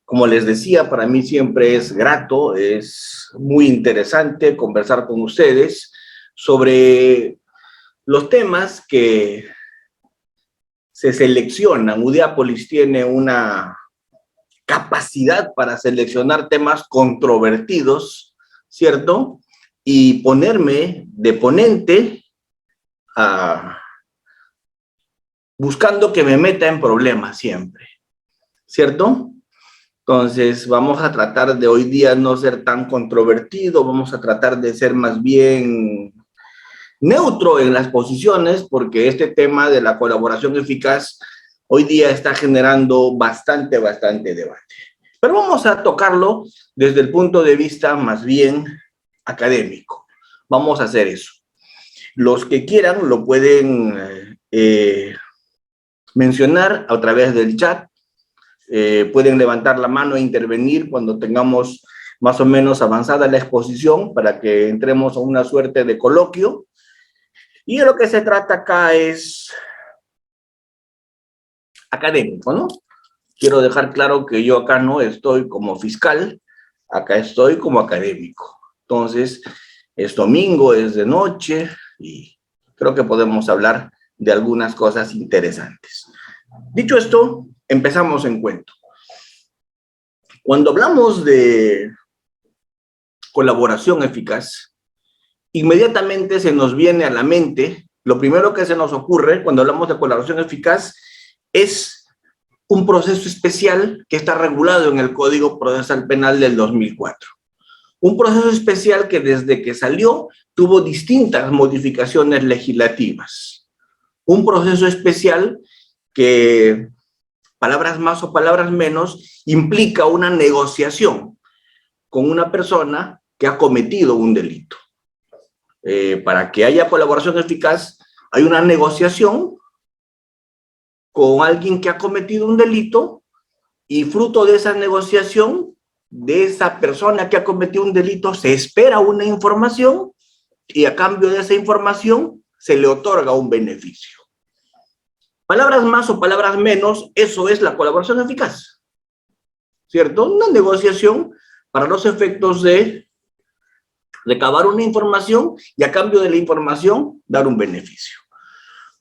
Como les decía, para mí siempre es grato, es muy interesante conversar con ustedes sobre los temas que se seleccionan. Udiápolis tiene una capacidad para seleccionar temas controvertidos, ¿cierto? Y ponerme de ponente buscando que me meta en problemas siempre, ¿cierto? Entonces, vamos a tratar de hoy día no ser tan controvertido, vamos a tratar de ser más bien neutro en las posiciones, porque este tema de la colaboración eficaz hoy día está generando bastante debate. Pero vamos a tocarlo desde el punto de vista más bien académico. Vamos a hacer eso. Los que quieran lo pueden mencionar a través del chat. Pueden levantar la mano e intervenir cuando tengamos más o menos avanzada la exposición para que entremos a una suerte de coloquio. Y de lo que se trata acá es académico, ¿no? Quiero dejar claro que yo acá no estoy como fiscal, acá estoy como académico. Entonces, es domingo, es de noche y creo que podemos hablar de algunas cosas interesantes. Dicho esto, empezamos en cuento. Cuando hablamos de colaboración eficaz, inmediatamente se nos viene a la mente, lo primero que se nos ocurre cuando hablamos de colaboración eficaz es un proceso especial que está regulado en el Código Procesal Penal del 2004. Un proceso especial que desde que salió tuvo distintas modificaciones legislativas. Un proceso especial que, palabras más o palabras menos, implica una negociación con una persona que ha cometido un delito. Para que haya colaboración eficaz, hay una negociación con alguien que ha cometido un delito y fruto de esa negociación, de esa persona que ha cometido un delito, se espera una información y a cambio de esa información se le otorga un beneficio. Palabras más o palabras menos, eso es la colaboración eficaz, ¿cierto? Una negociación para los efectos de recabar una información y a cambio de la información dar un beneficio.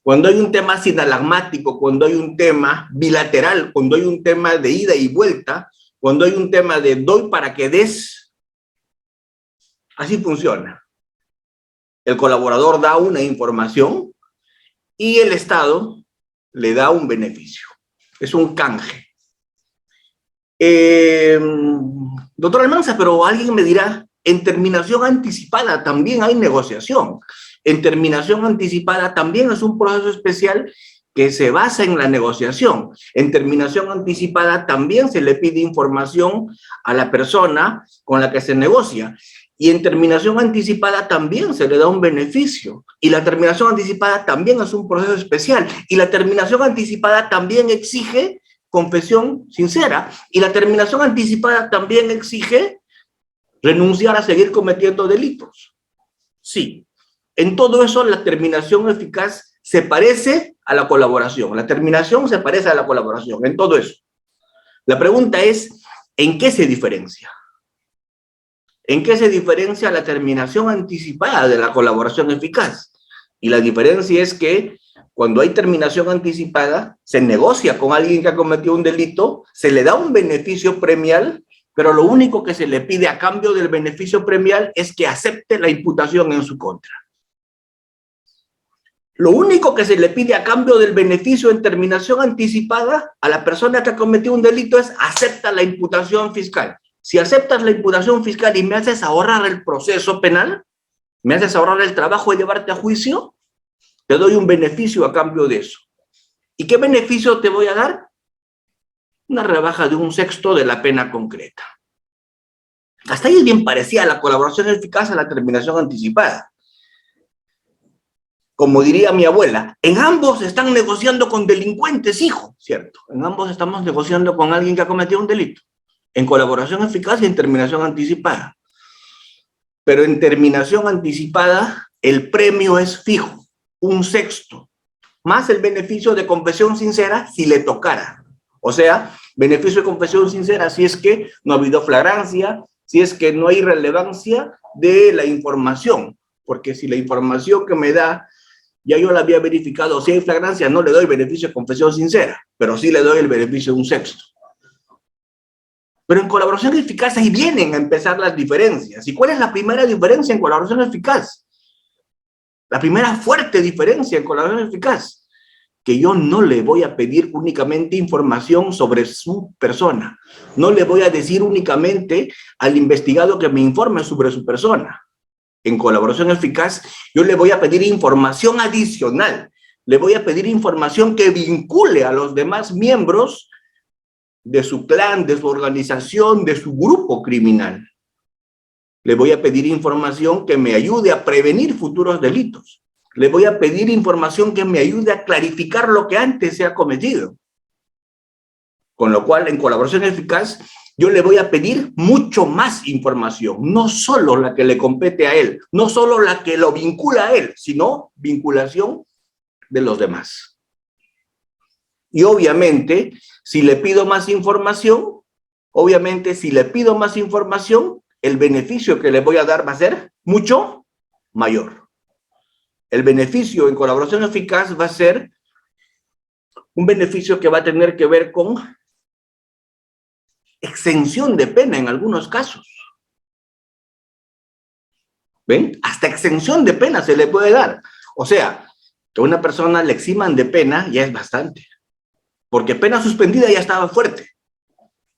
Cuando hay un tema sinalagmático, cuando hay un tema bilateral, cuando hay un tema de ida y vuelta, cuando hay un tema de doy para que des, así funciona. El colaborador da una información y el Estado le da un beneficio. Es un canje. Doctor Almanza, pero alguien me dirá, en terminación anticipada también hay negociación. En terminación anticipada también es un proceso especial que se basa en la negociación. En terminación anticipada también se le pide información a la persona con la que se negocia. Y en terminación anticipada también se le da un beneficio. Y la terminación anticipada también es un proceso especial. Y la terminación anticipada también exige confesión sincera. Y la terminación anticipada también exige renunciar a seguir cometiendo delitos. Sí. En todo eso, la terminación eficaz se parece a la colaboración. La terminación se parece a la colaboración, en todo eso. La pregunta es, ¿en qué se diferencia? ¿En qué se diferencia la terminación anticipada de la colaboración eficaz? Y la diferencia es que cuando hay terminación anticipada, se negocia con alguien que ha cometido un delito, se le da un beneficio premial, pero lo único que se le pide a cambio del beneficio premial es que acepte la imputación en su contra. Lo único que se le pide a cambio del beneficio en terminación anticipada a la persona que ha cometido un delito es acepta la imputación fiscal. Si aceptas la imputación fiscal y me haces ahorrar el proceso penal, me haces ahorrar el trabajo de llevarte a juicio, te doy un beneficio a cambio de eso. ¿Y qué beneficio te voy a dar? Una rebaja de 1/6 de la pena concreta. Hasta ahí es bien parecida a la colaboración eficaz a la terminación anticipada. Como diría mi abuela, en ambos están negociando con delincuentes, hijo, ¿cierto? En ambos estamos negociando con alguien que ha cometido un delito. En colaboración eficaz y en terminación anticipada. Pero en terminación anticipada, el premio es fijo. un sexto, más el beneficio de confesión sincera si le tocara. O sea, beneficio de confesión sincera si es que no ha habido flagrancia, si es que no hay relevancia de la información, porque si la información que me da ya yo la había verificado, si hay flagrancia no le doy beneficio de confesión sincera, pero sí le doy el beneficio de un sexto. Pero en colaboración eficaz ahí vienen a empezar las diferencias. ¿Y cuál es la primera diferencia en colaboración eficaz? La primera fuerte diferencia en colaboración eficaz, que yo no le voy a pedir únicamente información sobre su persona. No le voy a decir únicamente al investigado que me informe sobre su persona. En colaboración eficaz, yo le voy a pedir información adicional. Le voy a pedir información que vincule a los demás miembros de su clan, de su organización, de su grupo criminal. Le voy a pedir información que me ayude a prevenir futuros delitos. Le voy a pedir información que me ayude a clarificar lo que antes se ha cometido. Con lo cual, en colaboración eficaz, yo le voy a pedir mucho más información, no solo la que le compete a él, no solo la que lo vincula a él, sino vinculación de los demás. Y obviamente, si le pido más información, el beneficio que le voy a dar va a ser mucho mayor. El beneficio en colaboración eficaz va a ser un beneficio que va a tener que ver con exención de pena en algunos casos. ¿Ven? Hasta exención de pena se le puede dar. O sea, que a una persona le eximan de pena ya es bastante. Porque pena suspendida ya estaba fuerte.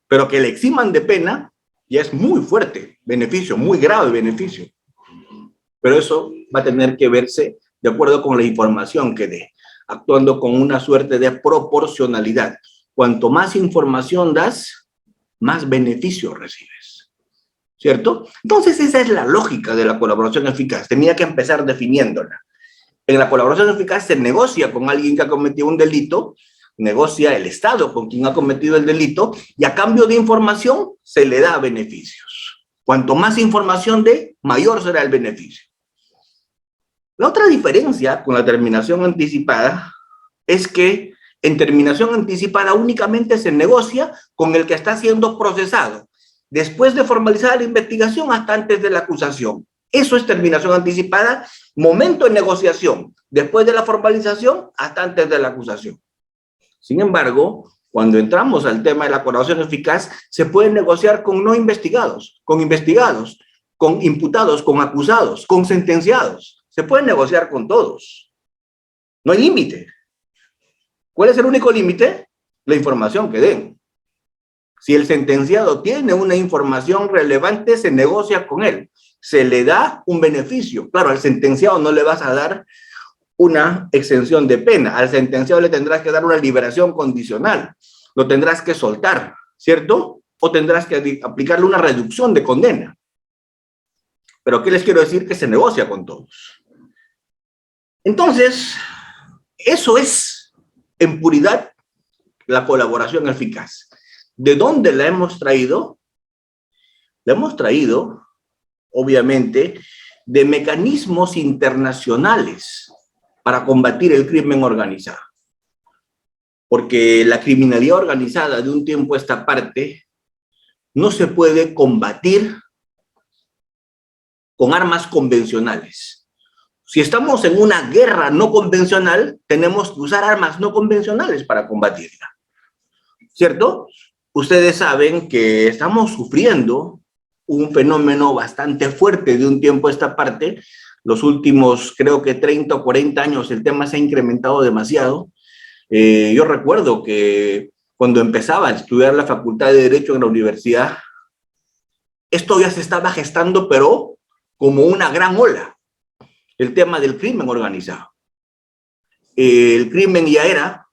Pero que le eximan de pena ya es muy fuerte beneficio, muy grave beneficio. Pero eso va a tener que verse de acuerdo con la información que dé, actuando con una suerte de proporcionalidad. Cuanto más información das, más beneficio recibes, ¿cierto? Entonces esa es la lógica de la colaboración eficaz. Tenía que empezar definiéndola. En la colaboración eficaz se negocia con alguien que ha cometido un delito, negocia el Estado con quien ha cometido el delito y a cambio de información se le da beneficios. Cuanto más información dé, mayor será el beneficio. La otra diferencia con la terminación anticipada es que en terminación anticipada únicamente se negocia con el que está siendo procesado, después de formalizar la investigación hasta antes de la acusación. Eso es terminación anticipada, momento de negociación, después de la formalización hasta antes de la acusación. Sin embargo, cuando entramos al tema de la colaboración eficaz, se puede negociar con no investigados, con imputados, con acusados, con sentenciados. Se puede negociar con todos. No hay límite. ¿Cuál es el único límite? La información que den. Si el sentenciado tiene una información relevante, se negocia con él. Se le da un beneficio. Claro, al sentenciado no le vas a dar una exención de pena. Al sentenciado le tendrás que dar una liberación condicional. Lo tendrás que soltar, ¿cierto? O tendrás que aplicarle una reducción de condena. Pero ¿qué les quiero decir? Que se negocia con todos. Entonces, eso es, en puridad, la colaboración eficaz. ¿De dónde la hemos traído? La hemos traído, obviamente, de mecanismos internacionales para combatir el crimen organizado. Porque la criminalidad organizada de un tiempo a esta parte no se puede combatir con armas convencionales. Si estamos en una guerra no convencional, tenemos que usar armas no convencionales para combatirla, ¿cierto? Ustedes saben que estamos sufriendo un fenómeno bastante fuerte de un tiempo a esta parte. Los últimos, creo que 30 o 40 años, el tema se ha incrementado demasiado. Yo recuerdo que cuando empezaba a estudiar la Facultad de Derecho en la universidad, esto ya se estaba gestando, pero como una gran ola. El tema del crimen organizado. El crimen ya era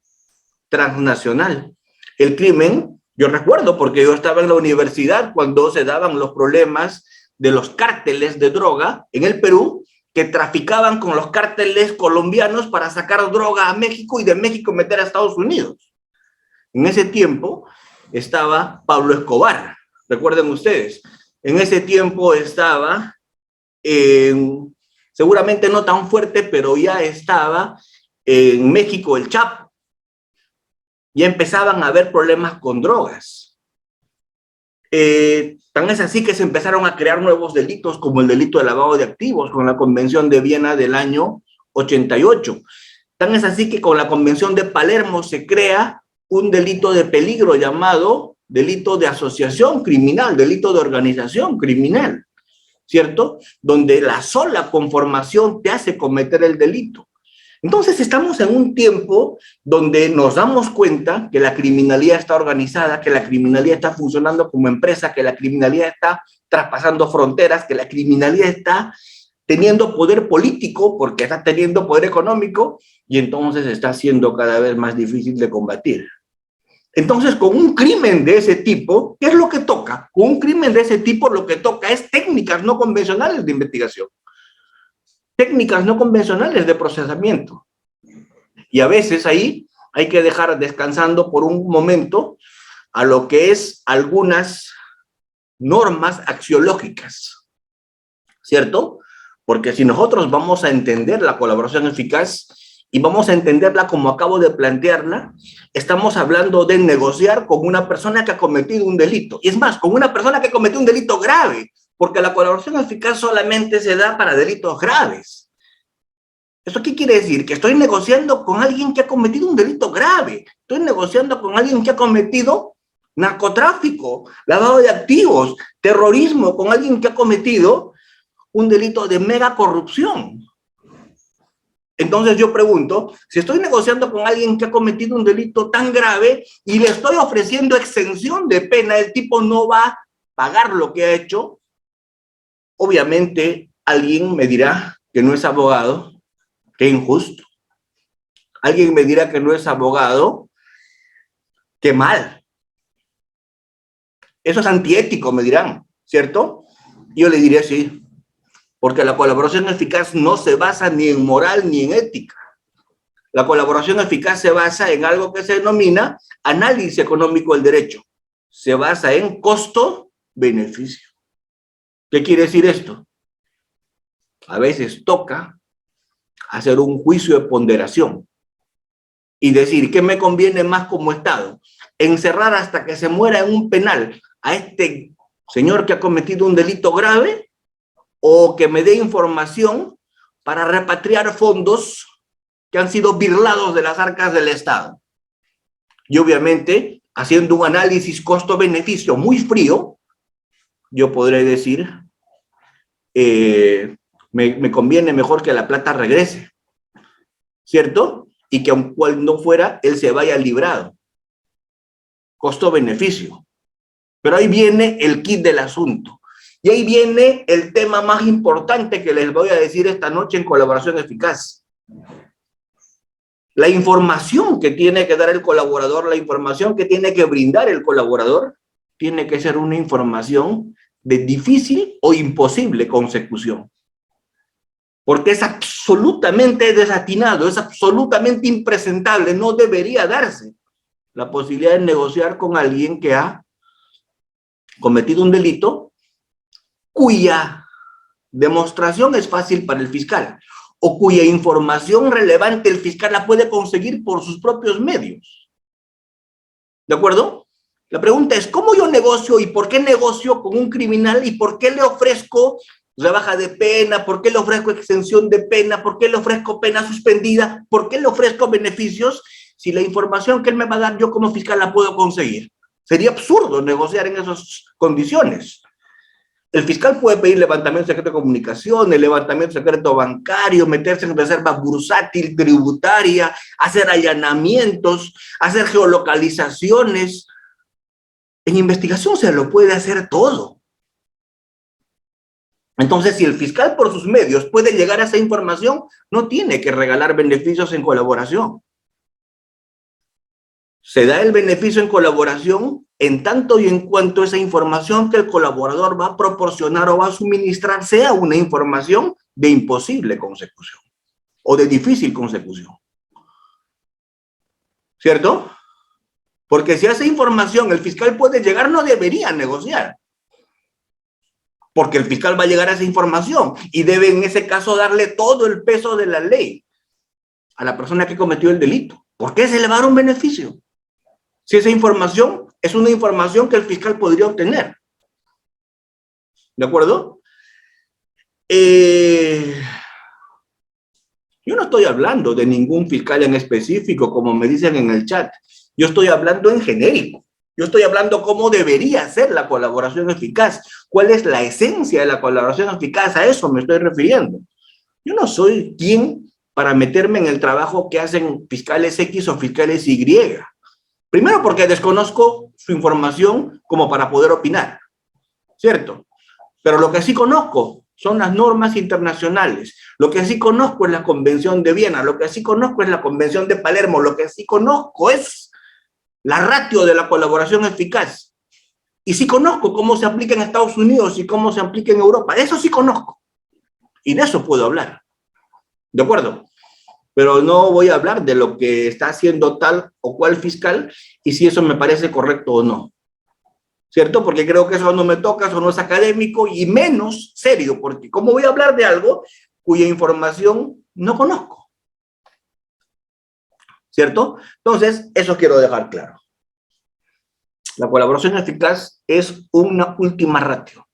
transnacional. El crimen, yo recuerdo porque yo estaba en la universidad cuando se daban los problemas de los cárteles de droga en el Perú, que traficaban con los cárteles colombianos para sacar droga a México y de México meter a Estados Unidos. En ese tiempo estaba Pablo Escobar, recuerden ustedes. En ese tiempo estaba seguramente no tan fuerte, pero ya estaba en México el Chapo. Ya empezaban a haber problemas con drogas. Tan es así que se empezaron a crear nuevos delitos, como el delito de lavado de activos, con la Convención de Viena del año 88. Tan es así que con la Convención de Palermo se crea un delito de peligro llamado delito de asociación criminal, delito de organización criminal, ¿cierto? Donde la sola conformación te hace cometer el delito. Entonces estamos en un tiempo donde nos damos cuenta que la criminalidad está organizada, que la criminalidad está funcionando como empresa, que la criminalidad está traspasando fronteras, que la criminalidad está teniendo poder político porque está teniendo poder económico y entonces está siendo cada vez más difícil de combatir. Entonces, con un crimen de ese tipo, ¿qué es lo que toca? Con un crimen de ese tipo lo que toca es técnicas no convencionales de investigación, técnicas no convencionales de procesamiento. Y a veces ahí hay que dejar descansando por un momento a lo que es algunas normas axiológicas, ¿cierto? Porque si nosotros vamos a entender la colaboración eficaz y vamos a entenderla como acabo de plantearla, estamos hablando de negociar con una persona que ha cometido un delito. Y es más, con una persona que ha cometido un delito grave, porque la colaboración eficaz solamente se da para delitos graves. ¿Esto qué quiere decir? Que estoy negociando con alguien que ha cometido un delito grave. Estoy negociando con alguien que ha cometido narcotráfico, lavado de activos, terrorismo, con alguien que ha cometido un delito de mega corrupción. Entonces yo pregunto, si estoy negociando con alguien que ha cometido un delito tan grave y le estoy ofreciendo exención de pena, el tipo no va a pagar lo que ha hecho, obviamente alguien me dirá que no es abogado, qué injusto. Alguien me dirá que no es abogado, qué mal. Eso es antiético, me dirán, ¿cierto? Yo le diré sí, porque la colaboración eficaz no se basa ni en moral ni en ética. La colaboración eficaz se basa en algo que se denomina análisis económico del derecho. Se basa en costo-beneficio. ¿Qué quiere decir esto? A veces toca hacer un juicio de ponderación y decir qué me conviene más como Estado. Encerrar hasta que se muera en un penal a este señor que ha cometido un delito grave, o que me dé información para repatriar fondos que han sido birlados de las arcas del Estado. Y obviamente, haciendo un análisis costo-beneficio muy frío, yo podré decir, me conviene mejor que la plata regrese, ¿cierto? Y que aun cual no fuera, él se vaya librado. Costo-beneficio. Pero ahí viene el kit del asunto. Y ahí viene el tema más importante que les voy a decir esta noche en colaboración eficaz. La información que tiene que dar el colaborador, la información que tiene que brindar el colaborador, tiene que ser una información de difícil o imposible consecución. Porque es absolutamente desatinado, es absolutamente impresentable, no debería darse la posibilidad de negociar con alguien que ha cometido un delito cuya demostración es fácil para el fiscal o cuya información relevante el fiscal la puede conseguir por sus propios medios. ¿De acuerdo? La pregunta es, ¿cómo yo negocio y por qué negocio con un criminal y por qué le ofrezco rebaja de pena, por qué le ofrezco extensión de pena, por qué le ofrezco pena suspendida, por qué le ofrezco beneficios si la información que él me va a dar yo como fiscal la puedo conseguir? Sería absurdo negociar en esas condiciones. El fiscal puede pedir levantamiento secreto de comunicación, el levantamiento secreto bancario, meterse en reserva bursátil, tributaria, hacer allanamientos, hacer geolocalizaciones. En investigación se lo puede hacer todo. Entonces, si el fiscal por sus medios puede llegar a esa información, no tiene que regalar beneficios en colaboración. Se da el beneficio en colaboración en tanto y en cuanto esa información que el colaborador va a proporcionar o va a suministrar sea una información de imposible consecución o de difícil consecución. ¿Cierto? Porque si a esa información el fiscal puede llegar, no debería negociar. porque el fiscal va a llegar a esa información y debe en ese caso darle todo el peso de la ley a la persona que cometió el delito. ¿Por qué se le va a dar un beneficio? Si esa información es una información que el fiscal podría obtener. ¿De acuerdo? Yo no estoy hablando de ningún fiscal en específico, como me dicen en el chat. Yo estoy hablando en genérico. Yo estoy hablando cómo debería ser la colaboración eficaz. ¿Cuál es la esencia de la colaboración eficaz? A eso me estoy refiriendo. Yo no soy quien para meterme en el trabajo que hacen fiscales X o fiscales Y. Primero porque desconozco su información como para poder opinar, ¿cierto? Pero lo que sí conozco son las normas internacionales. Lo que sí conozco es la Convención de Viena, lo que sí conozco es la Convención de Palermo, lo que sí conozco es la ratio de la colaboración eficaz. Y sí conozco cómo se aplica en Estados Unidos y cómo se aplica en Europa. Eso sí conozco. Y de eso puedo hablar. ¿De acuerdo? Pero no voy a hablar de lo que está haciendo tal o cual fiscal y si eso me parece correcto o no. ¿Cierto? Porque creo que eso no me toca, eso no es académico y menos serio, porque ¿cómo voy a hablar de algo cuya información no conozco? ¿Cierto? Entonces, eso quiero dejar claro. La colaboración eficaz es una última ratio.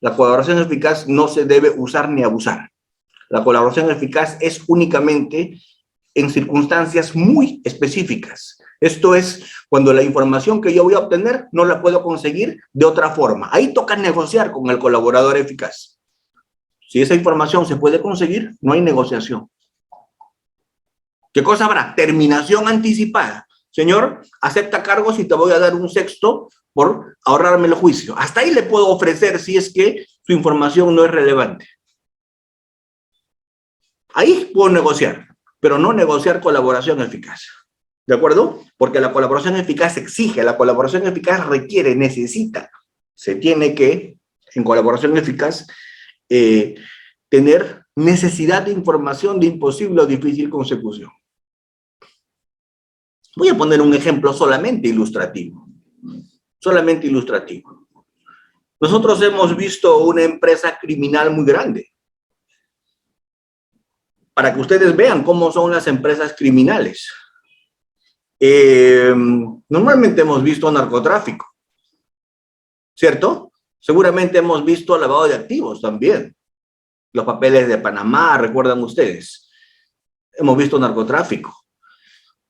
La colaboración eficaz no se debe usar ni abusar. La colaboración eficaz es únicamente en circunstancias muy específicas. Esto es cuando la información que yo voy a obtener no la puedo conseguir de otra forma. Ahí toca negociar con el colaborador eficaz. Si esa información se puede conseguir, no hay negociación. ¿Qué cosa habrá? Terminación anticipada. Señor, acepta cargos y te voy a dar un sexto por ahorrarme el juicio. Hasta ahí le puedo ofrecer si es que su información no es relevante. Ahí puedo negociar, pero no negociar colaboración eficaz. ¿De acuerdo? Porque la colaboración eficaz exige, la colaboración eficaz requiere, necesita. Se tiene que, en colaboración eficaz, tener necesidad de información de imposible o difícil consecución. Voy a poner un ejemplo solamente ilustrativo. Solamente ilustrativo. Nosotros hemos visto una empresa criminal muy grande. Para que ustedes vean cómo son las empresas criminales. Normalmente hemos visto narcotráfico, ¿cierto? Seguramente hemos visto lavado de activos también. Los papeles de Panamá, recuerdan ustedes. Hemos visto narcotráfico.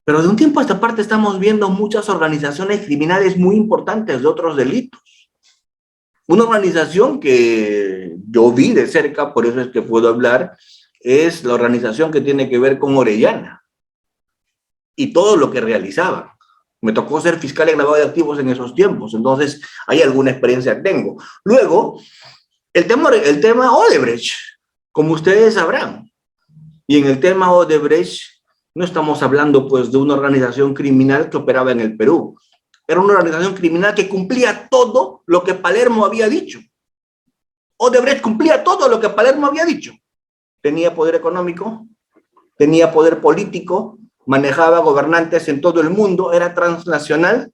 Pero de un tiempo a esta parte estamos viendo muchas organizaciones criminales muy importantes de otros delitos. Una organización que yo vi de cerca, por eso es que puedo hablar, es la organización que tiene que ver con Orellana y todo lo que realizaban. Me tocó ser fiscal en lavado de activos en esos tiempos, entonces hay alguna experiencia que tengo. Luego, el tema Odebrecht, como ustedes sabrán, y en el tema Odebrecht no estamos hablando pues de una organización criminal que operaba en el Perú. Era una organización criminal que cumplía todo lo que Palermo había dicho. Odebrecht cumplía todo lo que Palermo había dicho. Tenía poder económico, tenía poder político, manejaba gobernantes en todo el mundo, era transnacional,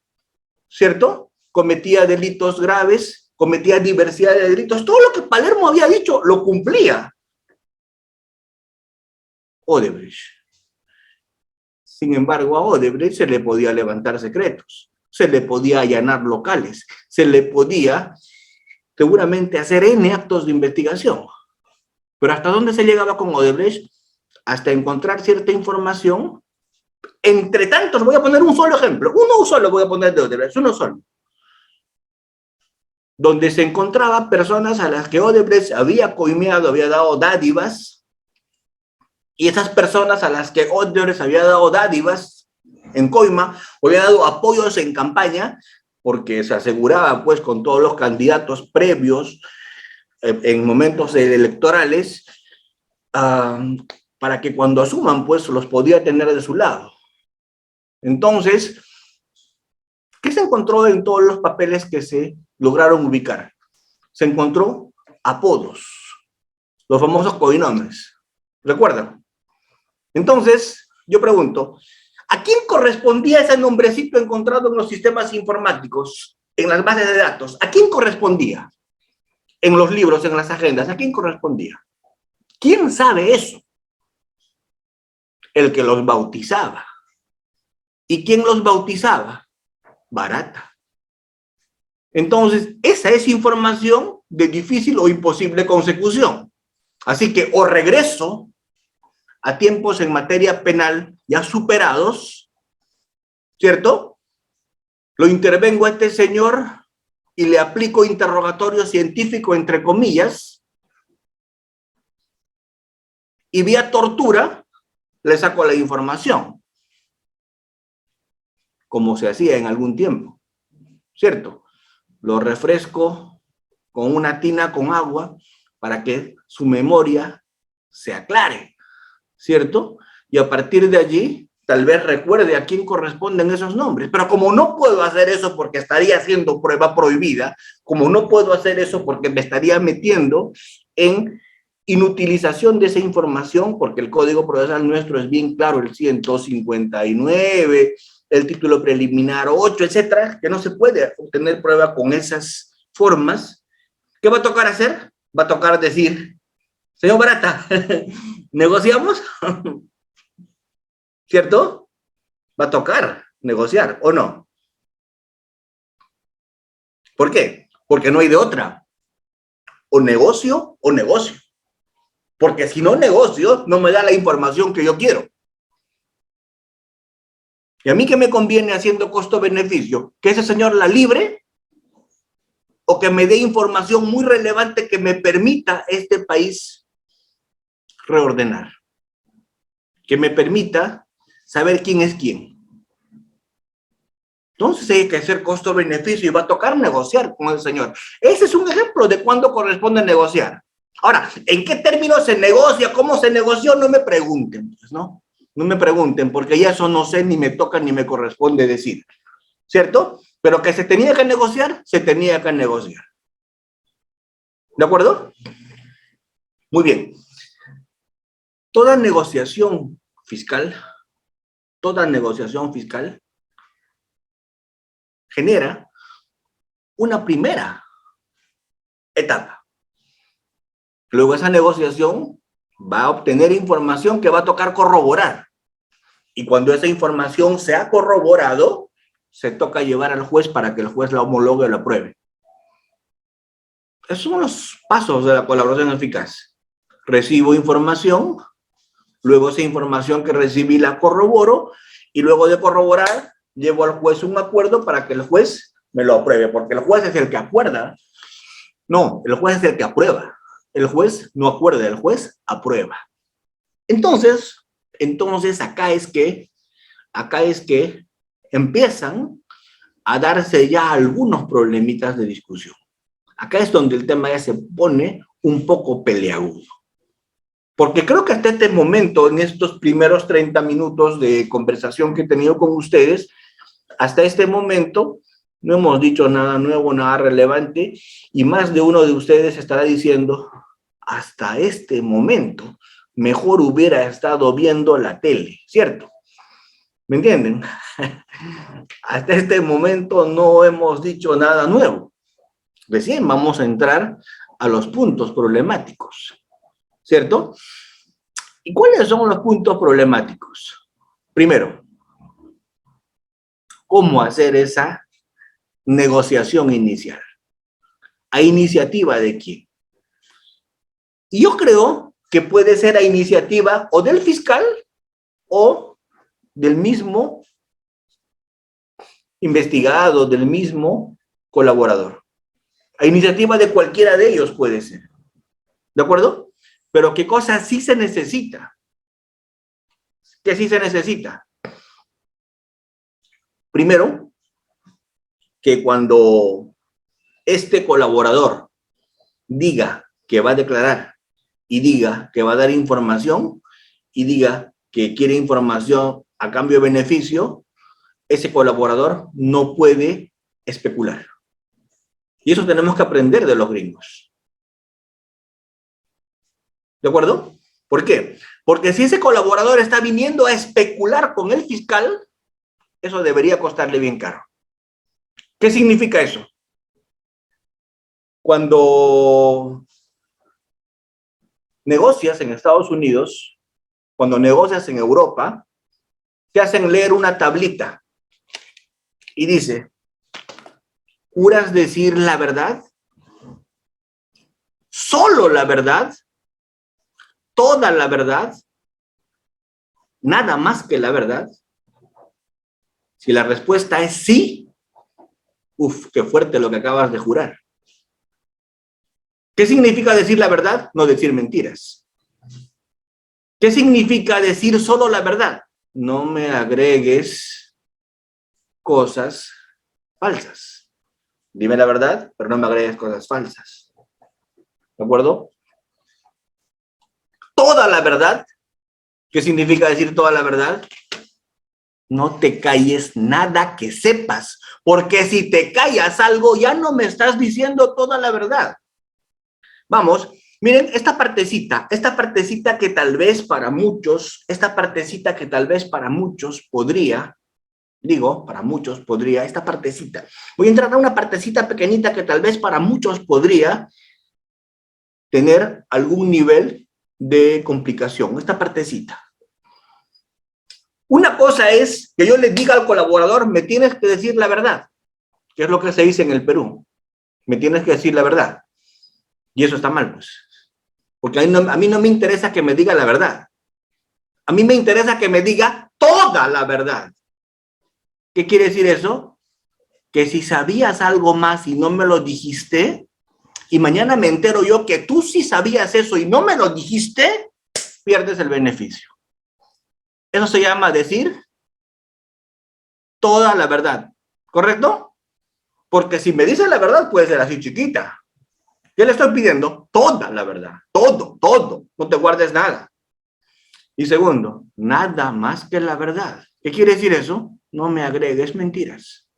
¿cierto? Cometía delitos graves, cometía diversidad de delitos. Todo lo que Palermo había dicho lo cumplía Odebrecht. Sin embargo, a Odebrecht se le podía levantar secretos, se le podía allanar locales, se le podía seguramente hacer N actos de investigación. Pero ¿hasta dónde se llegaba con Odebrecht? Hasta encontrar cierta información. Entre tantos, voy a poner un solo ejemplo. Uno solo voy a poner de Odebrecht, uno solo. Donde se encontraba personas a las que Odebrecht había coimeado, había dado dádivas, y esas personas a las que Odebrecht había dado dádivas en coima, o había dado apoyos en campaña, porque se aseguraba pues con todos los candidatos previos en momentos electorales, para que cuando asuman pues los podía tener de su lado. Entonces, ¿qué se encontró en todos los papeles que se lograron ubicar? Se encontró apodos, los famosos codinombres. ¿Recuerdan? Entonces, yo pregunto, ¿a quién correspondía ese nombrecito encontrado en los sistemas informáticos, en las bases de datos? ¿A quién correspondía? en los libros, en las agendas, ¿a quién correspondía? ¿Quién sabe eso? El que los bautizaba. ¿Y quién los bautizaba? Barata. Entonces, esa es información de difícil o imposible consecución. Así que o regreso a tiempos en materia penal ya superados, ¿cierto? Lo intervengo a este señor y le aplico interrogatorio científico, entre comillas, y vía tortura le saco la información, como se hacía en algún tiempo, ¿cierto? Lo refresco con una tina con agua para que su memoria se aclare, ¿cierto? Y a partir de allí, tal vez recuerde a quién corresponden esos nombres. Pero como no puedo hacer eso porque estaría haciendo prueba prohibida, como no puedo hacer eso porque me estaría metiendo en inutilización de esa información, porque el Código Procesal nuestro es bien claro, el 159, el título preliminar 8, etcétera, que no se puede obtener prueba con esas formas. ¿Qué va a tocar hacer? Va a tocar decir, señor Barata, ¿negociamos? ¿Cierto? Va a tocar negociar, ¿o no? ¿Por qué? Porque no hay de otra. O negocio o negocio. Porque si no negocio, no me da la información que yo quiero. ¿Y a mí qué me conviene haciendo costo-beneficio? ¿Que ese señor la libre? ¿O que me dé información muy relevante que me permita este país reordenar? Que me permita saber quién es quién. Entonces hay que hacer costo-beneficio y va a tocar negociar con el señor. Ese es un ejemplo de cuándo corresponde negociar. Ahora, ¿en qué términos se negocia? ¿Cómo se negoció? No me pregunten, pues, ¿no? No me pregunten, porque ya eso no sé, ni me toca, ni me corresponde decir. ¿Cierto? Pero que se tenía que negociar, se tenía que negociar. ¿De acuerdo? Muy bien. Toda negociación fiscal genera una primera etapa. Luego esa negociación va a obtener información que va a tocar corroborar. Y cuando esa información se ha corroborado, se toca llevar al juez para que el juez la homologue o la apruebe. Esos son los pasos de la colaboración eficaz. Recibo información, luego esa información que recibí la corroboro, y luego de corroborar, llevo al juez un acuerdo para que el juez me lo apruebe, porque el juez es el que acuerda. No, el juez es el que aprueba. El juez no acuerda, el juez aprueba. Entonces acá es que empiezan a darse ya algunos problemitas de discusión. Acá es donde el tema ya se pone un poco peleagudo. Porque creo que hasta este momento, en estos primeros 30 minutos de conversación que he tenido con ustedes, hasta este momento no hemos dicho nada nuevo, nada relevante, y más de uno de ustedes estará diciendo, hasta este momento, mejor hubiera estado viendo la tele, ¿cierto? ¿Me entienden? Hasta este momento no hemos dicho nada nuevo. Recién vamos a entrar a los puntos problemáticos, ¿cierto? ¿Y cuáles son los puntos problemáticos? Primero, ¿cómo hacer esa negociación inicial? ¿A iniciativa de quién? Y yo creo que puede ser a iniciativa o del fiscal o del mismo investigado, del mismo colaborador. A iniciativa de cualquiera de ellos puede ser. ¿De acuerdo? Pero ¿qué cosa sí se necesita? ¿Qué sí se necesita? Primero, que cuando este colaborador diga que va a declarar y diga que va a dar información y diga que quiere información a cambio de beneficio, ese colaborador no puede especular. Y eso tenemos que aprender de los gringos. ¿De acuerdo? ¿Por qué? Porque si ese colaborador está viniendo a especular con el fiscal, eso debería costarle bien caro. ¿Qué significa eso? Cuando negocias en Estados Unidos, cuando negocias en Europa, te hacen leer una tablita y dice, ¿juras decir la verdad? ¿Solo la verdad? ¿Toda la verdad? ¿Nada más que la verdad? Si la respuesta es sí, uf, qué fuerte lo que acabas de jurar. ¿Qué significa decir la verdad? No decir mentiras. ¿Qué significa decir solo la verdad? No me agregues cosas falsas. Dime la verdad, pero no me agregues cosas falsas. ¿De acuerdo? Toda la verdad. ¿Qué significa decir toda la verdad? No te calles nada que sepas, porque si te callas algo, ya no me estás diciendo toda la verdad. Vamos, miren, esta partecita que tal vez para muchos, podría, para muchos podría, esta partecita. Voy a entrar a una partecita pequeñita que tal vez para muchos podría tener algún nivel de complicación. Esta partecita. Una cosa es que yo le diga al colaborador, me tienes que decir la verdad, que es lo que se dice en el Perú. Me tienes que decir la verdad. Y eso está mal, pues. Porque a mí no me interesa que me diga la verdad. A mí me interesa que me diga toda la verdad. ¿Qué quiere decir eso? Que si sabías algo más y no me lo dijiste, y mañana me entero yo que tú sí sabías eso y no me lo dijiste, pierdes el beneficio. Eso se llama decir toda la verdad. ¿Correcto? Porque si me dice la verdad, puede ser así chiquita. Yo le estoy pidiendo toda la verdad. Todo, todo. No te guardes nada. Y segundo, nada más que la verdad. ¿Qué quiere decir eso? No me agregues mentiras.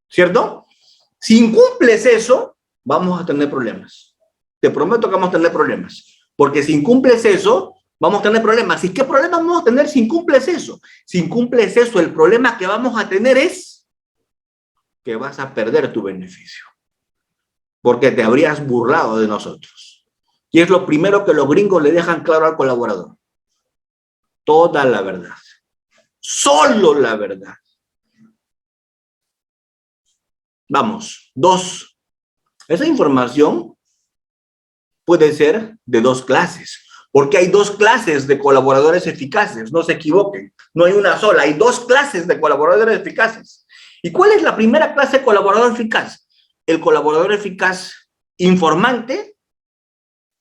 ¿Cierto? Si incumples eso, vamos a tener problemas. Te prometo que vamos a tener problemas. Porque si incumples eso, vamos a tener problemas. ¿Y qué problemas vamos a tener si incumples eso? Si incumples eso, el problema que vamos a tener es que vas a perder tu beneficio. Porque te habrías burlado de nosotros. Y es lo primero que los gringos le dejan claro al colaborador. Toda la verdad. Solo la verdad. Vamos, 2. Esa información puede ser de 2 clases. Porque hay 2 clases de colaboradores eficaces. No se equivoquen. No hay una sola. Hay 2 clases de colaboradores eficaces. ¿Y cuál es la primera clase de colaborador eficaz? El colaborador eficaz informante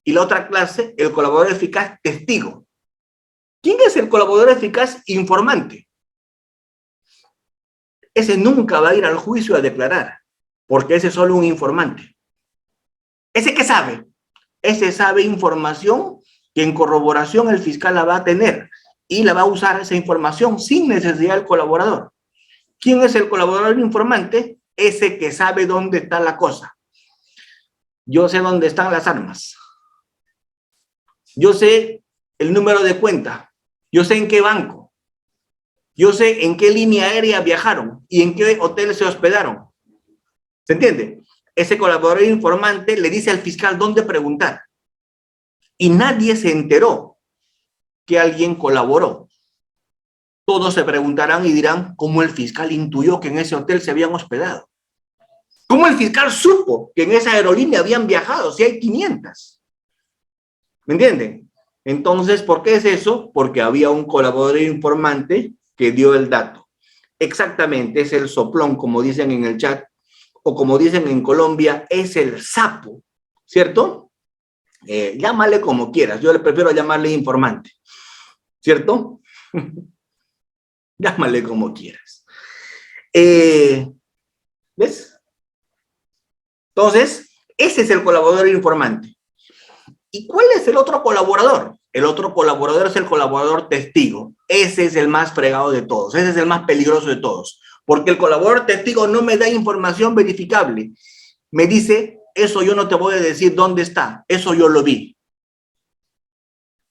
y la otra clase, el colaborador eficaz testigo. ¿Quién es el colaborador eficaz informante? Ese nunca va a ir al juicio a declarar, porque ese es solo un informante. ¿Ese qué sabe? Ese sabe información que en corroboración el fiscal la va a tener y la va a usar esa información sin necesidad del colaborador. ¿Quién es el colaborador informante? Ese que sabe dónde está la cosa. Yo sé dónde están las armas. Yo sé el número de cuenta. Yo sé en qué banco. Yo sé en qué línea aérea viajaron y en qué hotel se hospedaron. ¿Se entiende? Ese colaborador informante le dice al fiscal dónde preguntar. Y nadie se enteró que alguien colaboró. Todos se preguntarán y dirán cómo el fiscal intuyó que en ese hotel se habían hospedado. ¿Cómo el fiscal supo que en esa aerolínea habían viajado si hay 500? ¿Me entienden? Entonces, ¿por qué es eso? Porque había un colaborador informante que dio el dato. Exactamente, es el soplón, como dicen en el chat, o como dicen en Colombia, es el sapo, ¿cierto? Llámale como quieras, yo le prefiero llamarle informante, ¿cierto? Llámale como quieras. ¿Ves? Entonces, ese es el colaborador informante. ¿Y cuál es el otro colaborador? El otro colaborador es el colaborador testigo. Ese es el más fregado de todos. Ese es el más peligroso de todos. Porque el colaborador testigo no me da información verificable. Me dice, eso yo no te voy a decir dónde está. Eso yo lo vi.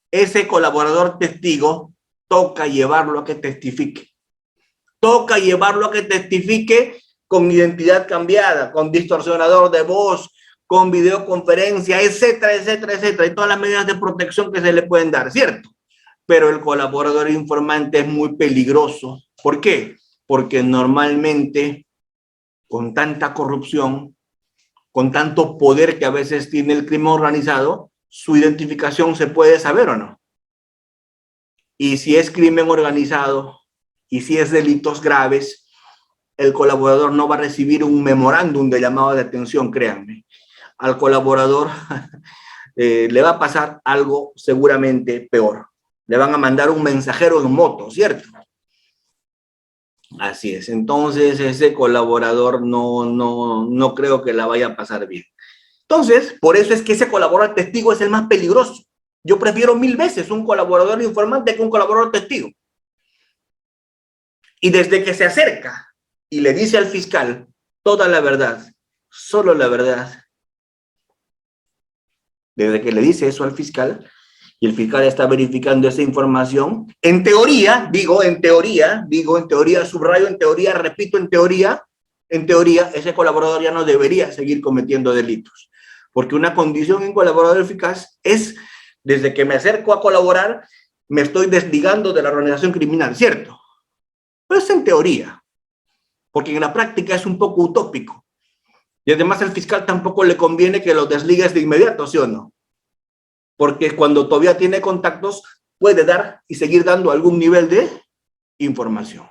Ese colaborador testigo toca llevarlo a que testifique. Toca llevarlo a que testifique con identidad cambiada, con distorsionador de voz, con videoconferencia, etcétera, etcétera, etcétera, y todas las medidas de protección que se le pueden dar, ¿cierto? Pero el colaborador informante es muy peligroso. ¿Por qué? Porque normalmente, con tanta corrupción, con tanto poder que a veces tiene el crimen organizado, su identificación se puede saber o no. Y si es crimen organizado, y si es delitos graves, el colaborador no va a recibir un memorándum de llamado de atención, créanme. Al colaborador le va a pasar algo seguramente peor. Le van a mandar un mensajero en moto, ¿cierto? Así es. Entonces, ese colaborador no creo que la vaya a pasar bien. Entonces, por eso es que ese colaborador testigo es el más peligroso. Yo prefiero 1000 veces un colaborador informante que un colaborador testigo. Y desde que se acerca y le dice al fiscal toda la verdad, solo la verdad, desde que le dice eso al fiscal, y el fiscal está verificando esa información, en teoría, subrayo en teoría, repito en teoría, ese colaborador ya no debería seguir cometiendo delitos. Porque una condición en colaborador eficaz es, desde que me acerco a colaborar, me estoy desligando de la organización criminal, ¿cierto? Pero es en teoría, porque en la práctica es un poco utópico. Y además al fiscal tampoco le conviene que lo desligues de inmediato, ¿sí o no? Porque cuando todavía tiene contactos, puede dar y seguir dando algún nivel de información.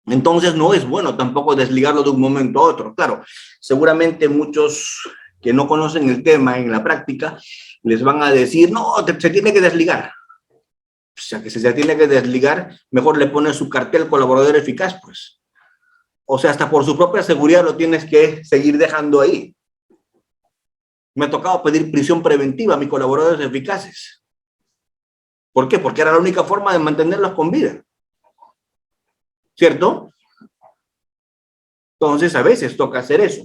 Entonces no es bueno tampoco desligarlo de un momento a otro. Claro, seguramente muchos que no conocen el tema en la práctica les van a decir, no, se tiene que desligar. O sea, que si se tiene que desligar, mejor le pones su cartel colaborador eficaz, pues. O sea, hasta por su propia seguridad lo tienes que seguir dejando ahí. Me ha tocado pedir prisión preventiva a mis colaboradores eficaces. ¿Por qué? Porque era la única forma de mantenerlos con vida. ¿Cierto? Entonces, a veces toca hacer eso.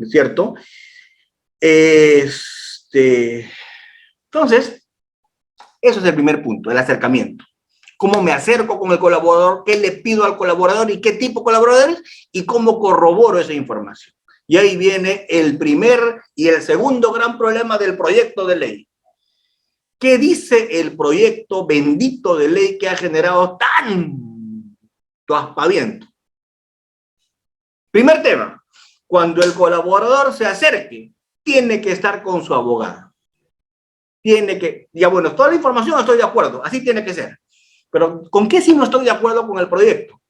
¿Cierto? Entonces, eso es el primer punto, el acercamiento. ¿Cómo me acerco con el colaborador? ¿Qué le pido al colaborador? ¿Y qué tipo de colaboradores? ¿Y cómo corroboro esa información? Y ahí viene el primer y el segundo gran problema del proyecto de ley. ¿Qué dice el proyecto bendito de ley que ha generado tanto aspaviento? Primer tema, cuando el colaborador se acerque, tiene que estar con su abogado. Tiene que, ya bueno, toda la información estoy de acuerdo, así tiene que ser. Pero ¿con qué sí no estoy de acuerdo con el proyecto?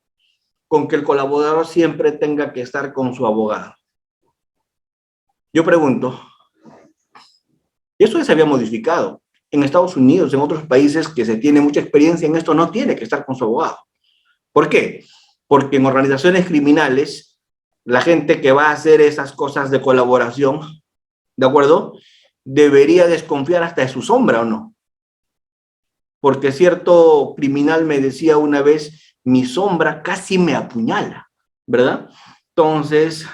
Con que el colaborador siempre tenga que estar con su abogado. Yo pregunto, ¿eso ya se había modificado? En Estados Unidos, en otros países que se tiene mucha experiencia en esto, no tiene que estar con su abogado. ¿Por qué? Porque en organizaciones criminales, la gente que va a hacer esas cosas de colaboración, ¿de acuerdo? Debería desconfiar hasta de su sombra, ¿o no? Porque cierto criminal me decía una vez, mi sombra casi me apuñala, ¿verdad? Entonces,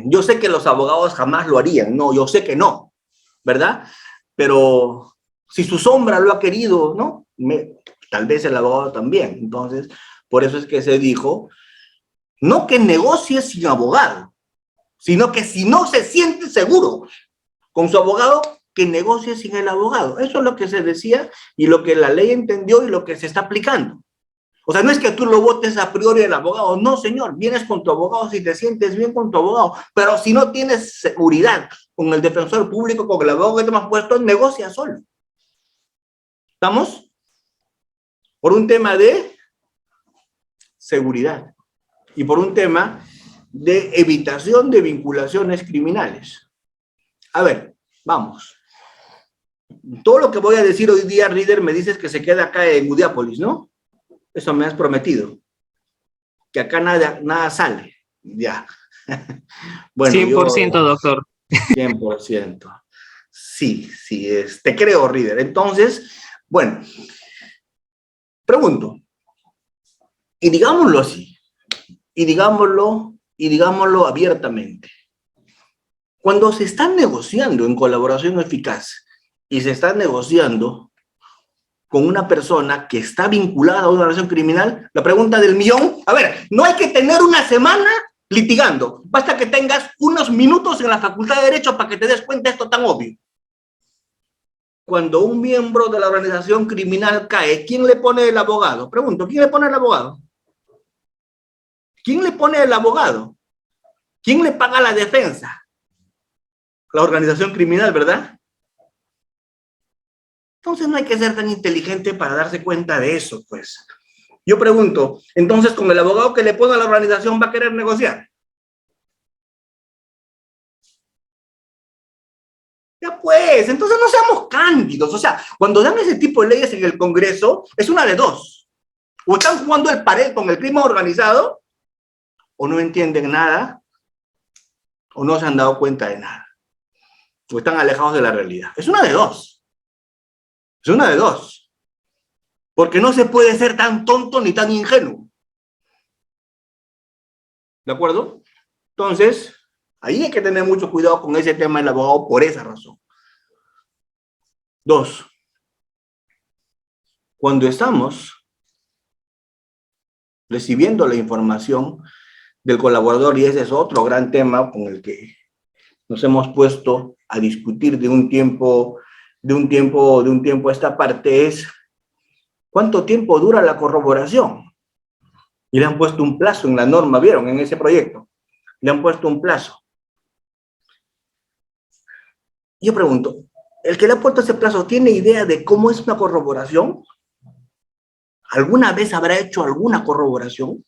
yo sé que los abogados jamás lo harían, no, yo sé que no, ¿verdad? Pero si su sombra lo ha querido, ¿no? Tal vez el abogado también. Entonces, por eso es que se dijo, no que negocie sin abogado, sino que si no se siente seguro con su abogado, que negocie sin el abogado. Eso es lo que se decía y lo que la ley entendió y lo que se está aplicando. O sea, no es que tú lo votes a priori el abogado. No, señor, vienes con tu abogado si te sientes bien con tu abogado. Pero si no tienes seguridad con el defensor público, con el abogado que te has puesto, negocia solo. ¿Estamos? Por un tema de seguridad y por un tema de evitación de vinculaciones criminales. A ver, vamos. Todo lo que voy a decir hoy día, Reader, me dices que se queda acá en Udiápolis, ¿no? Eso me has prometido. Que acá nada sale. Ya. Bueno, 100%, doctor. 100%. Sí, te creo, Reader. Entonces, bueno, pregunto, y digámoslo así, y digámoslo abiertamente. Cuando se está negociando en colaboración eficaz y se está negociando, con una persona que está vinculada a una organización criminal, la pregunta del millón, a ver, no hay que tener una semana litigando, basta que tengas unos minutos en la Facultad de Derecho para que te des cuenta de esto tan obvio. Cuando un miembro de la organización criminal cae, ¿quién le pone el abogado? Pregunto, ¿quién le pone el abogado? ¿Quién le pone el abogado? ¿Quién le paga la defensa? La organización criminal, ¿verdad? Entonces no hay que ser tan inteligente para darse cuenta de eso, pues. Yo pregunto, entonces con el abogado que le pone a la organización va a querer negociar. Ya pues, entonces no seamos cándidos. O sea, cuando dan ese tipo de leyes en el Congreso, es una de dos. O están jugando el pared con el crimen organizado, o no entienden nada, o no se han dado cuenta de nada. O están alejados de la realidad. Es una de dos. Es una de dos. Porque no se puede ser tan tonto ni tan ingenuo. ¿De acuerdo? Entonces, ahí hay que tener mucho cuidado con ese tema del abogado por esa razón. Dos, cuando estamos recibiendo la información del colaborador, y ese es otro gran tema con el que nos hemos puesto a discutir de un tiempo a esta parte, es ¿cuánto tiempo dura la corroboración? Y le han puesto un plazo en la norma, ¿vieron? En ese proyecto. Le han puesto un plazo. Yo pregunto, ¿el que le ha puesto ese plazo tiene idea de cómo es una corroboración? ¿Alguna vez habrá hecho alguna corroboración?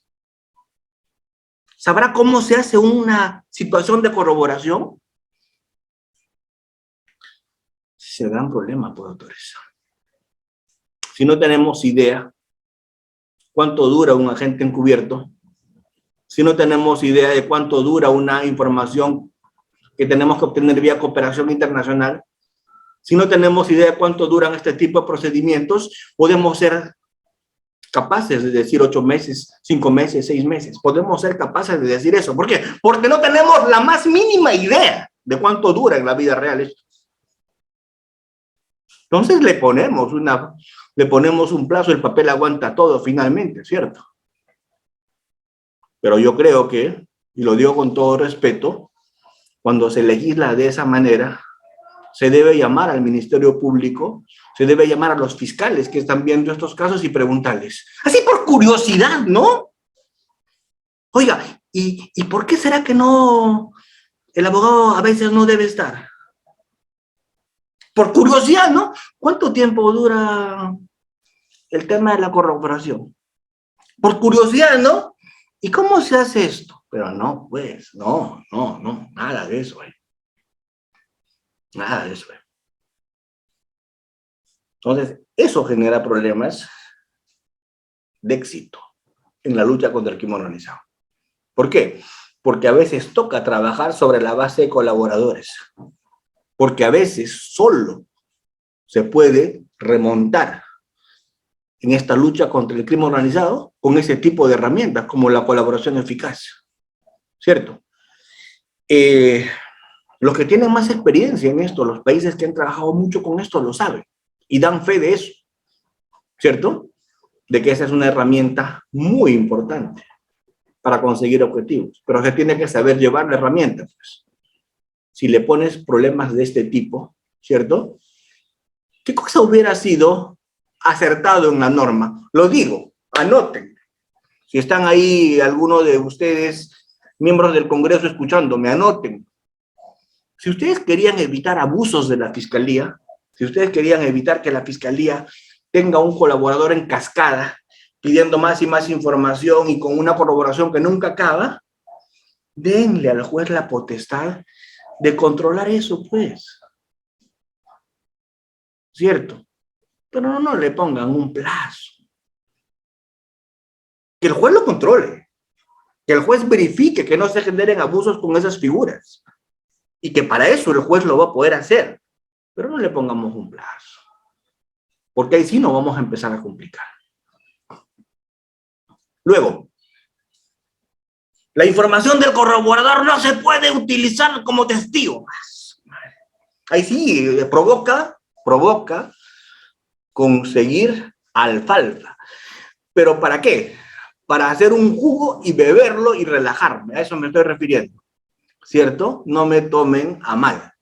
¿Sabrá cómo se hace una situación de corroboración? Ese es el gran problema, pues, doctores. Si no tenemos idea cuánto dura un agente encubierto, si no tenemos idea de cuánto dura una información que tenemos que obtener vía cooperación internacional, si no tenemos idea de cuánto duran este tipo de procedimientos, podemos ser capaces de decir 8 meses, 5 meses, 6 meses. Podemos ser capaces de decir eso. ¿Por qué? Porque no tenemos la más mínima idea de cuánto dura en la vida real esto. Entonces le ponemos un plazo, el papel aguanta todo finalmente, ¿cierto? Pero yo creo que, y lo digo con todo respeto, cuando se legisla de esa manera, se debe llamar al Ministerio Público, se debe llamar a los fiscales que están viendo estos casos y preguntarles, así por curiosidad, ¿no? Oiga, ¿y por qué será que no, el abogado a veces no debe estar? Por curiosidad, ¿no? ¿Cuánto tiempo dura el tema de la corroboración? Por curiosidad, ¿no? ¿Y cómo se hace esto? Pero no, pues, no, nada de eso, nada de eso. Entonces, eso genera problemas de éxito en la lucha contra el crimen organizado. ¿Por qué? Porque a veces toca trabajar sobre la base de colaboradores. Porque a veces solo se puede remontar en esta lucha contra el crimen organizado con ese tipo de herramientas como la colaboración eficaz. ¿Cierto? Los que tienen más experiencia en esto, los países que han trabajado mucho con esto, lo saben y dan fe de eso. ¿Cierto? De que esa es una herramienta muy importante para conseguir objetivos, pero se tiene que saber llevar la herramienta, pues. Si le pones problemas de este tipo, ¿cierto? ¿Qué cosa hubiera sido acertado en la norma? Lo digo, anoten. Si están ahí algunos de ustedes, miembros del Congreso, escuchándome, anoten. Si ustedes querían evitar abusos de la Fiscalía, si ustedes querían evitar que la Fiscalía tenga un colaborador en cascada, pidiendo más y más información y con una corroboración que nunca acaba, denle al juez la potestad de controlar eso, pues. ¿Cierto? Pero no le pongan un plazo. Que el juez lo controle. Que el juez verifique que no se generen abusos con esas figuras. Y que para eso el juez lo va a poder hacer. Pero no le pongamos un plazo. Porque ahí sí nos vamos a empezar a complicar. Luego, la información del corroborador no se puede utilizar como testigo. Ahí sí, provoca conseguir alfalfa. ¿Pero para qué? Para hacer un jugo y beberlo y relajarme. A eso me estoy refiriendo. ¿Cierto? No me tomen a mal.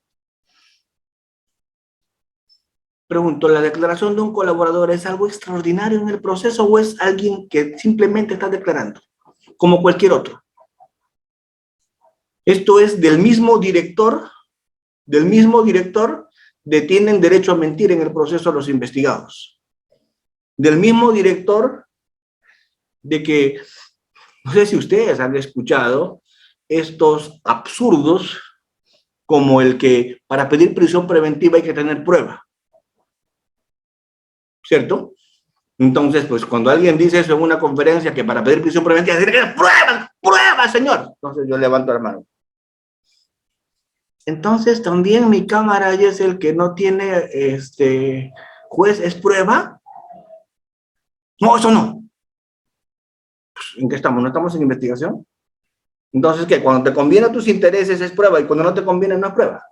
Pregunto, ¿la declaración de un colaborador es algo extraordinario en el proceso o es alguien que simplemente está declarando, como cualquier otro? Esto es del mismo director, tienen derecho a mentir en el proceso a los investigados. Del mismo director de que, no sé si ustedes han escuchado estos absurdos como el que para pedir prisión preventiva hay que tener prueba. ¿Cierto? Entonces, pues cuando alguien dice eso en una conferencia que para pedir prisión preventiva, dice que pruebas, pruebas, señor. Entonces yo levanto la mano. Entonces también mi cámara es el que no tiene juez, ¿es prueba? No, eso no. Pues, ¿en qué estamos? ¿No estamos en investigación? Entonces, ¿qué? Cuando te conviene a tus intereses es prueba y cuando no te conviene no es prueba.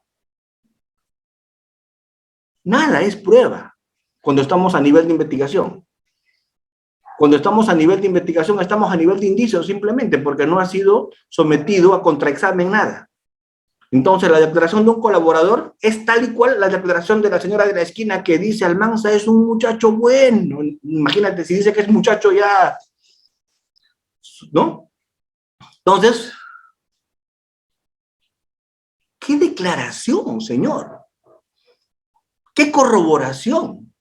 Nada es prueba cuando estamos a nivel de investigación. Cuando estamos a nivel de investigación, estamos a nivel de indicio simplemente porque no ha sido sometido a contraexamen nada. Entonces, la declaración de un colaborador es tal y cual la declaración de la señora de la esquina que dice Almanza es un muchacho bueno. Imagínate, si dice que es muchacho ya, ¿no? Entonces, ¿qué declaración, señor? ¿Qué corroboración?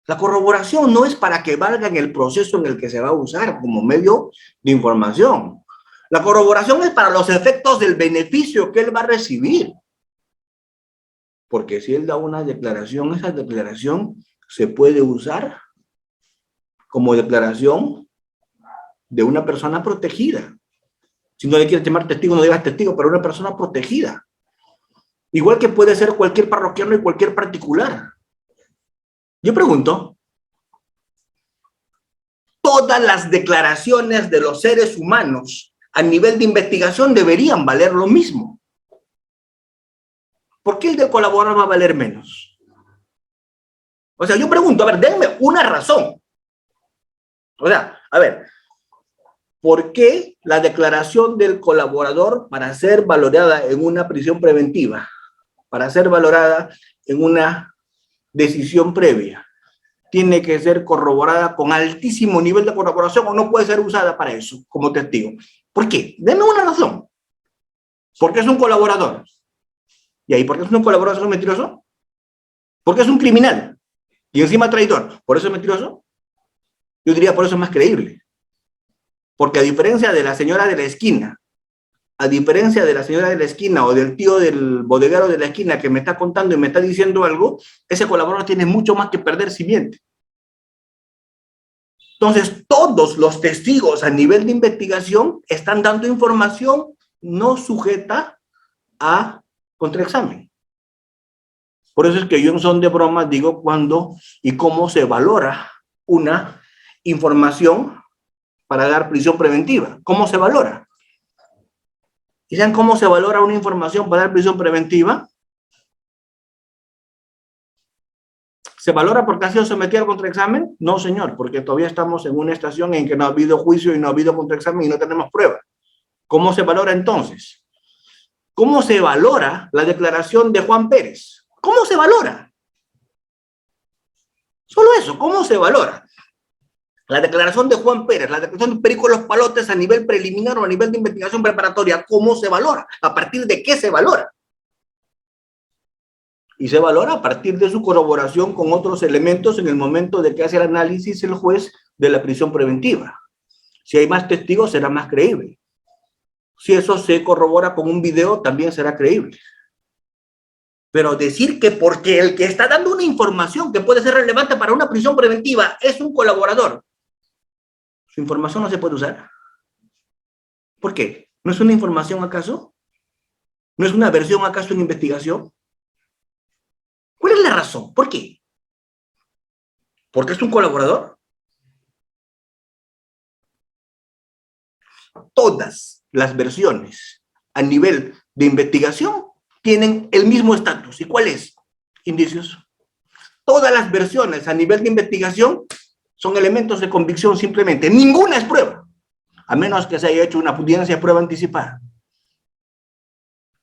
La corroboración no es para que valga en el proceso en el que se va a usar como medio de información. La corroboración es para los efectos del beneficio que él va a recibir. Porque si él da una declaración, esa declaración se puede usar como declaración de una persona protegida. Si no le quieres llamar testigo, no digas testigo, pero una persona protegida. Igual que puede ser cualquier parroquiano y cualquier particular. Yo pregunto, todas las declaraciones de los seres humanos a nivel de investigación deberían valer lo mismo. ¿Por qué el del colaborador va a valer menos? O sea, yo pregunto, a ver, denme una razón. O sea, a ver, ¿por qué la declaración del colaborador para ser valorada en una prisión preventiva, para ser valorada en una decisión previa, tiene que ser corroborada con altísimo nivel de corroboración o no puede ser usada para eso como testigo? ¿Por qué? Denme una razón. ¿Por qué es un colaborador? ¿Y ahí por qué es un colaborador, es un mentiroso? ¿Por qué es un criminal? Y encima traidor. ¿Por eso es mentiroso? Yo diría por eso es más creíble. Porque a diferencia de la señora de la esquina, o del tío del bodeguero de la esquina que me está contando y me está diciendo algo, ese colaborador tiene mucho más que perder si miente. Entonces, todos los testigos a nivel de investigación están dando información no sujeta a contraexamen. Por eso es que yo en son de broma digo cuándo y cómo se valora una información para dar prisión preventiva. ¿Cómo se valora? ¿Y saben cómo se valora una información para dar prisión preventiva? ¿Se valora porque ha sido sometida al contraexamen? No, señor, porque todavía estamos en una estación en que no ha habido juicio y no ha habido contraexamen y no tenemos prueba. ¿Cómo se valora entonces? ¿Cómo se valora la declaración de Juan Pérez? ¿Cómo se valora? Solo eso, ¿cómo se valora? La declaración de Juan Pérez, la declaración de Perico Los Palotes a nivel preliminar o a nivel de investigación preparatoria, ¿cómo se valora? ¿A partir de qué se valora? Y se valora a partir de su corroboración con otros elementos en el momento de que hace el análisis el juez de la prisión preventiva. Si hay más testigos, será más creíble. Si eso se corrobora con un video, también será creíble. Pero decir que porque el que está dando una información que puede ser relevante para una prisión preventiva es un colaborador, ¿su información no se puede usar? ¿Por qué? ¿No es una información acaso? ¿No es una versión acaso en investigación? ¿Cuál es la razón? ¿Por qué? ¿Porque es un colaborador? Todas las versiones a nivel de investigación tienen el mismo estatus. ¿Y cuál es? Indicios. Todas las versiones a nivel de investigación son elementos de convicción simplemente. Ninguna es prueba, a menos que se haya hecho una audiencia de prueba anticipada.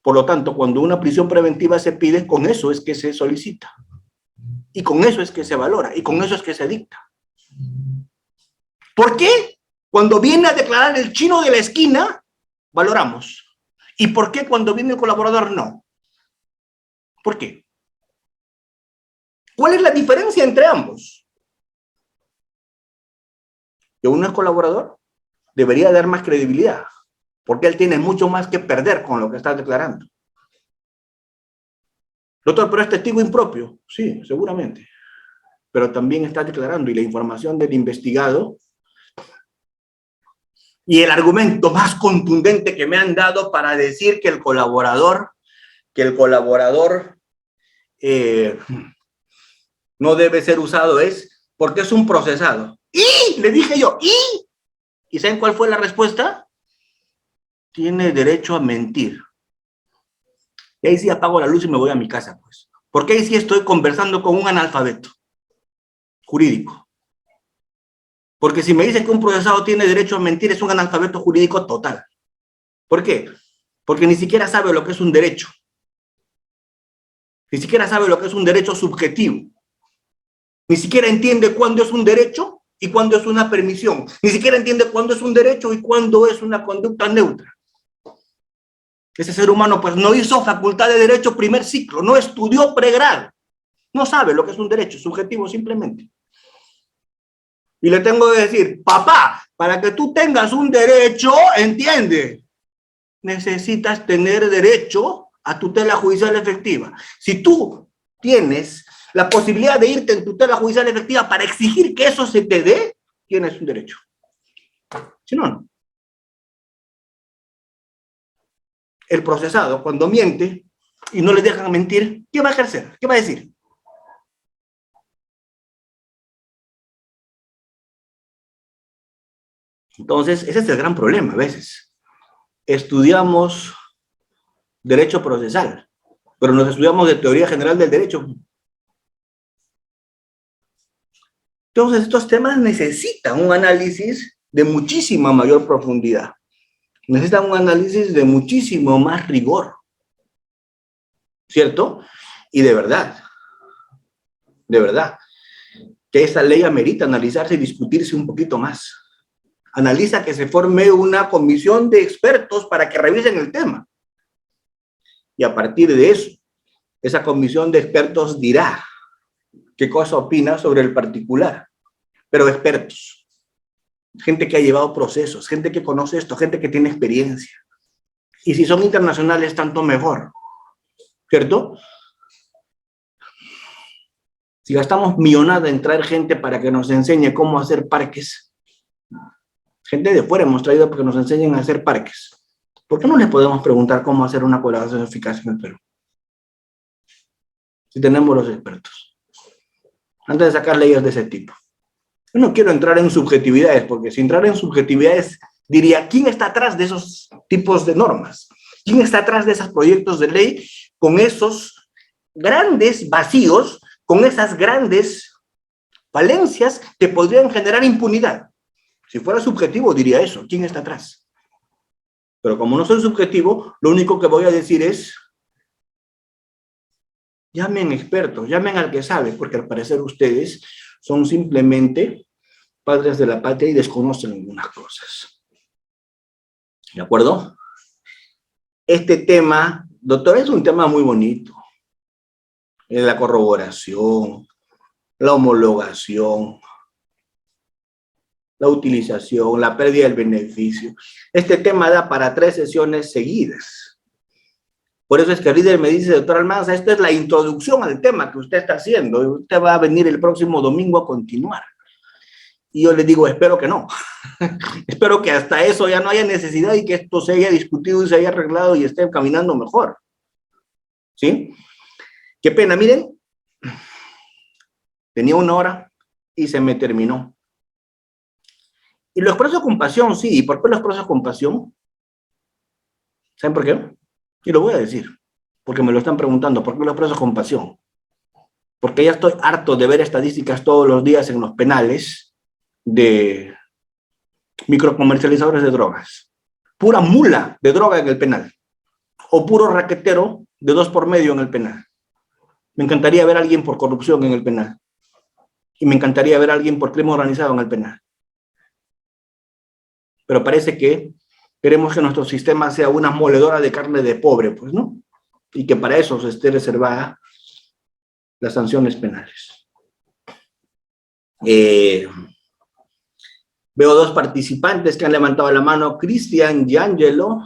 Por lo tanto, cuando una prisión preventiva se pide, con eso es que se solicita. Y con eso es que se valora. Y con eso es que se dicta. ¿Por qué? Cuando viene a declarar el chino de la esquina, valoramos. ¿Y por qué cuando viene el colaborador no? ¿Por qué? ¿Cuál es la diferencia entre ambos? Que uno es colaborador, debería dar más credibilidad, porque él tiene mucho más que perder con lo que está declarando. Doctor, pero es testigo impropio. Sí, seguramente. Pero también está declarando, y la información del investigado y el argumento más contundente que me han dado para decir que el colaborador no debe ser usado es porque es un procesado. Y le dije yo, ¿y saben cuál fue la respuesta? Tiene derecho a mentir. Y ahí sí apago la luz y me voy a mi casa, pues. Porque ahí sí estoy conversando con un analfabeto jurídico. Porque si me dicen que un procesado tiene derecho a mentir, es un analfabeto jurídico total. ¿Por qué? Porque ni siquiera sabe lo que es un derecho. Ni siquiera sabe lo que es un derecho subjetivo. Ni siquiera entiende cuándo es un derecho y cuándo es una permisión. Ni siquiera entiende cuándo es un derecho y cuándo es una conducta neutra. Ese ser humano pues no hizo facultad de derecho primer ciclo, no estudió pregrado. No sabe lo que es un derecho subjetivo simplemente. Y le tengo que decir, papá, para que tú tengas un derecho, entiende, necesitas tener derecho a tutela judicial efectiva. Si tú tienes la posibilidad de irte en tutela judicial efectiva para exigir que eso se te dé, tienes un derecho. Si no, no. El procesado, cuando miente y no le dejan mentir, ¿qué va a ejercer? ¿Qué va a decir? Entonces, ese es el gran problema a veces. Estudiamos derecho procesal, pero nos estudiamos de teoría general del derecho. Entonces, estos temas necesitan un análisis de muchísima mayor profundidad. Necesitan un análisis de muchísimo más rigor. ¿Cierto? Y de verdad, que esta ley amerita analizarse y discutirse un poquito más. Analiza que se forme una comisión de expertos para que revisen el tema. Y a partir de eso, esa comisión de expertos dirá qué cosa opina sobre el particular. Pero expertos. Gente que ha llevado procesos, gente que conoce esto, gente que tiene experiencia. Y si son internacionales, tanto mejor. ¿Cierto? Si gastamos millonada en traer gente para que nos enseñe cómo hacer parques, gente de fuera hemos traído para que nos enseñen a hacer parques, ¿por qué no les podemos preguntar cómo hacer una colaboración eficaz en el Perú? Si tenemos los expertos. Antes de sacar leyes de ese tipo. Yo no quiero entrar en subjetividades, porque si entrar en subjetividades, diría, ¿quién está atrás de esos tipos de normas? ¿Quién está atrás de esos proyectos de ley con esos grandes vacíos, con esas grandes falencias que podrían generar impunidad? Si fuera subjetivo, diría eso. ¿Quién está atrás? Pero como no soy subjetivo, lo único que voy a decir es, llamen expertos, llamen al que sabe, porque al parecer ustedes son simplemente padres de la patria y desconocen algunas cosas. ¿De acuerdo? Este tema, doctor, es un tema muy bonito. Es la corroboración, la homologación, la utilización, la pérdida del beneficio. Este tema da para 3 sesiones seguidas. Por eso es que el líder me dice, doctor Almanza, esta es la introducción al tema que usted está haciendo. Y usted va a venir el próximo domingo a continuar. Y yo le digo, espero que no. Espero que hasta eso ya no haya necesidad y que esto se haya discutido y se haya arreglado y esté caminando mejor. ¿Sí? Qué pena, miren. Tenía 1 hora y se me terminó. Y lo expreso con pasión, sí. ¿Y por qué lo expreso con pasión? ¿Saben por qué? Y lo voy a decir, porque me lo están preguntando. ¿Por qué lo expreso con pasión? porque ya estoy harto de ver estadísticas todos los días en los penales de microcomercializadores de drogas. Pura mula de droga en el penal. O puro raquetero de 2 por medio en el penal. Me encantaría ver a alguien por corrupción en el penal. Y me encantaría ver a alguien por crimen organizado en el penal. Pero parece que queremos que nuestro sistema sea una moledora de carne de pobre, pues, ¿no? Y que para eso se esté reservada las sanciones penales. Veo 2 participantes que han levantado la mano, Cristian y Angelo.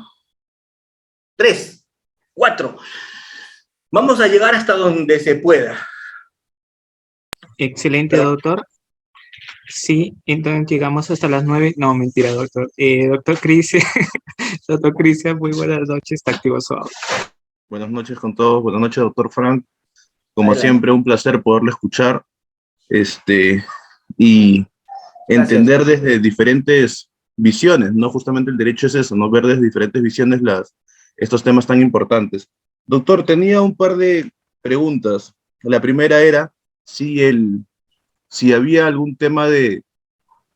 3, 4. Vamos a llegar hasta donde se pueda. Excelente, doctor. Sí, entonces llegamos hasta las 9. No, mentira, doctor. Doctor Cristian, doctor Cristian, muy buenas noches, está activo su audio. Buenas noches con todos, buenas noches, doctor Frank. Como Adelante. siempre, un placer poderlo escuchar y entender desde diferentes visiones, ¿no? Justamente el derecho es eso, ¿no? Ver desde diferentes visiones estos temas tan importantes. Doctor, tenía un par de preguntas. La primera era si había algún tema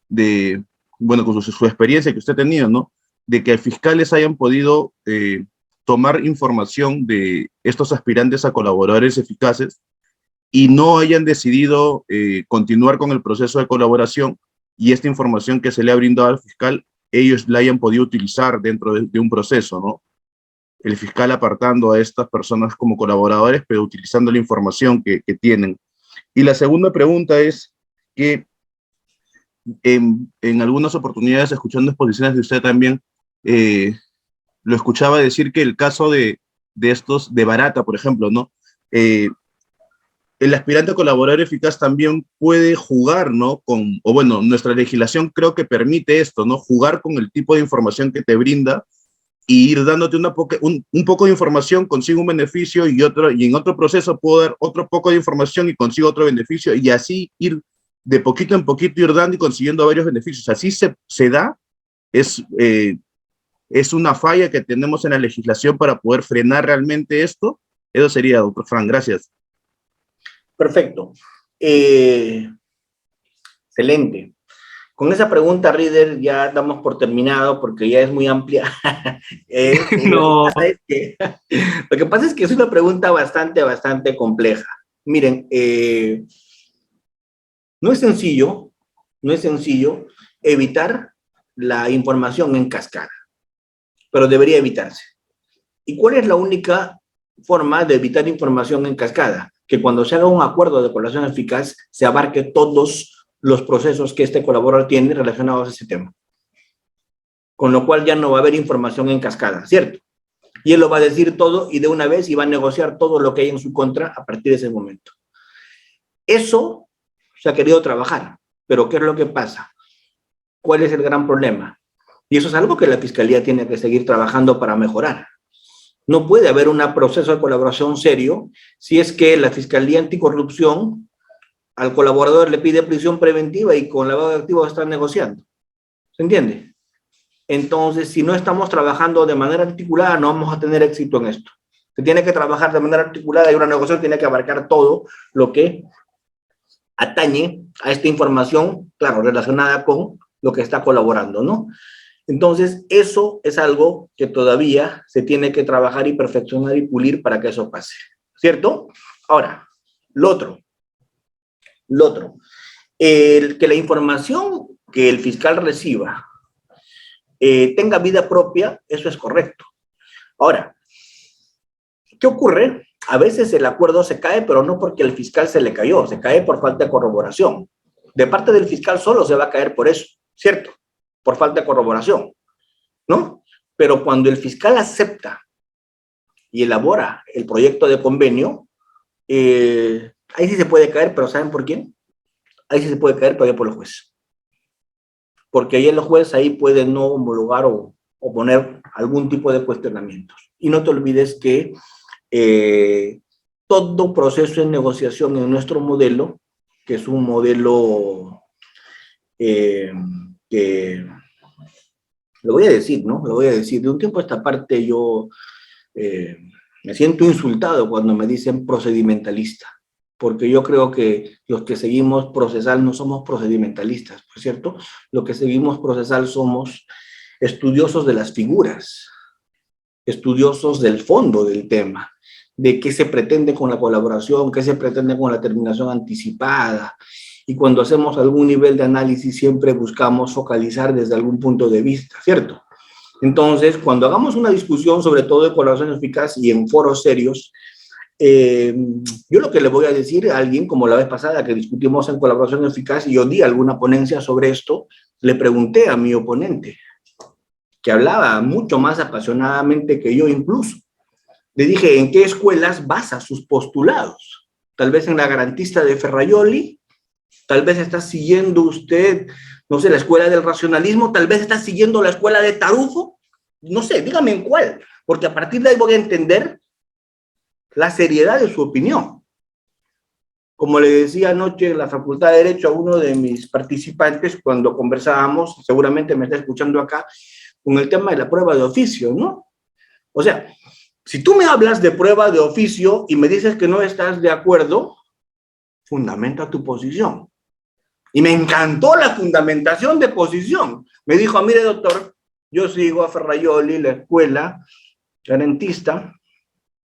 bueno, con su experiencia que usted ha tenido, ¿no? De que fiscales hayan podido tomar información de estos aspirantes a colaboradores eficaces y no hayan decidido continuar con el proceso de colaboración, y esta información que se le ha brindado al fiscal, ellos la hayan podido utilizar dentro de un proceso, ¿no? El fiscal apartando a estas personas como colaboradores, pero utilizando la información que tienen. Y la segunda pregunta es que en algunas oportunidades, escuchando exposiciones de usted también, lo escuchaba decir que el caso de estos, de Barata, por ejemplo, ¿no? El aspirante a colaborador eficaz también puede jugar, ¿no? O bueno, nuestra legislación creo que permite esto, ¿no? Jugar con el tipo de información que te brinda y ir dándote un poco de información, consigo un beneficio y en otro proceso puedo dar otro poco de información y consigo otro beneficio, y así ir de poquito en poquito, ir dando y consiguiendo varios beneficios. Así se da. Es una falla que tenemos en la legislación para poder frenar realmente esto. Eso sería, doctor Frank. Gracias. Perfecto. Excelente. Con esa pregunta, Reader, ya damos por terminado porque ya es muy amplia. No. Lo que pasa es que es una pregunta bastante compleja. Miren, no es sencillo evitar la información en cascada, pero debería evitarse. ¿Y cuál es la única forma de evitar información en cascada? Que cuando se haga un acuerdo de colaboración eficaz se abarque todos los procesos que este colaborador tiene relacionados a ese tema. Con lo cual ya no va a haber información en cascada, ¿cierto? Y él lo va a decir todo y de una vez y va a negociar todo lo que hay en su contra a partir de ese momento. Eso se ha querido trabajar, pero ¿qué es lo que pasa? ¿Cuál es el gran problema? Y eso es algo que la Fiscalía tiene que seguir trabajando para mejorar. No puede haber un proceso de colaboración serio si es que la Fiscalía Anticorrupción al colaborador le pide prisión preventiva y con lavado de activos están negociando. ¿Se entiende? Entonces, si no estamos trabajando de manera articulada, no vamos a tener éxito en esto. Se tiene que trabajar de manera articulada y una negociación tiene que abarcar todo lo que atañe a esta información, claro, relacionada con lo que está colaborando, ¿no? Entonces, eso es algo que todavía se tiene que trabajar y perfeccionar y pulir para que eso pase, ¿cierto? Ahora, lo otro, que la información que el fiscal reciba tenga vida propia, eso es correcto. Ahora, ¿qué ocurre? A veces el acuerdo se cae, pero no porque el fiscal se le cayó, se cae por falta de corroboración. De parte del fiscal solo se va a caer por eso, ¿cierto? Por falta de corroboración, ¿no? Pero cuando el fiscal acepta y elabora el proyecto de convenio, ahí sí se puede caer, pero ¿saben por quién? Ahí sí se puede caer todavía por el juez. Porque ahí el juez ahí puede no homologar o poner algún tipo de cuestionamientos. Y no te olvides que todo proceso de negociación en nuestro modelo, que es un modelo que lo voy a decir, ¿no? Lo voy a decir. De un tiempo a esta parte yo me siento insultado cuando me dicen procedimentalista. porque yo creo que los que seguimos procesal no somos procedimentalistas, por cierto, los que seguimos procesal somos estudiosos de las figuras, estudiosos del fondo del tema, de qué se pretende con la colaboración, qué se pretende con la terminación anticipada, y cuando hacemos algún nivel de análisis siempre buscamos focalizar desde algún punto de vista, ¿cierto? Entonces, cuando hagamos una discusión sobre todo de colaboración eficaz y en foros serios, yo lo que le voy a decir a alguien, como la vez pasada que discutimos en colaboración eficaz y yo di alguna ponencia sobre esto, le pregunté a mi oponente, que hablaba mucho más apasionadamente que yo incluso, le dije, ¿en qué escuelas basa sus postulados? Tal vez en la garantista de Ferraioli, tal vez está siguiendo usted, no sé, la escuela del racionalismo, tal vez está siguiendo la escuela de Tarufo, no sé, dígame en cuál, porque a partir de ahí voy a entender la seriedad de su opinión. Como le decía anoche en la Facultad de Derecho a uno de mis participantes cuando conversábamos, seguramente me está escuchando acá, con el tema de la prueba de oficio, ¿no? O sea, si tú me hablas de prueba de oficio y me dices que no estás de acuerdo, fundamenta tu posición. Y me encantó la fundamentación de posición. Me dijo, mire doctor, yo sigo a Ferraioli, la escuela garantista,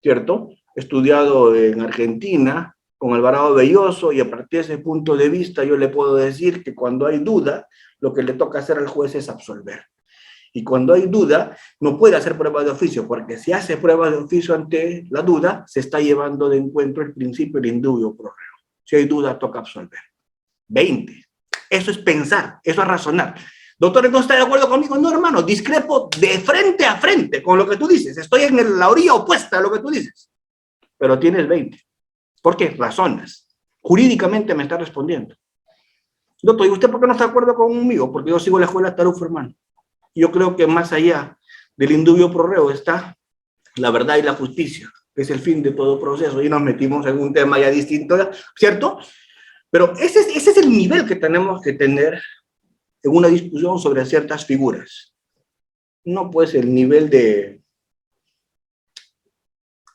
¿cierto? He estudiado en Argentina con Alvarado Belloso y a partir de ese punto de vista yo le puedo decir que cuando hay duda, lo que le toca hacer al juez es absolver. Y cuando hay duda, no puede hacer prueba de oficio, porque si hace prueba de oficio ante la duda, se está llevando de encuentro el principio del indubio pro reo. Si hay duda, toca absolver. 20. Eso es pensar, eso es razonar. Doctor, ¿no está de acuerdo conmigo? No, hermano, discrepo de frente a frente con lo que tú dices. Estoy en la orilla opuesta a lo que tú dices. Pero tienes 20. ¿Por qué? Razonas. Jurídicamente me está respondiendo. Doctor, ¿y usted por qué no está de acuerdo conmigo? Porque yo sigo la escuela Tarufo, hermano. Yo creo que más allá del indubio pro reo está la verdad y la justicia, que es el fin de todo proceso. Y nos metimos en un tema ya distinto, ¿cierto? Pero ese es el nivel que tenemos que tener en una discusión sobre ciertas figuras. No pues el nivel de...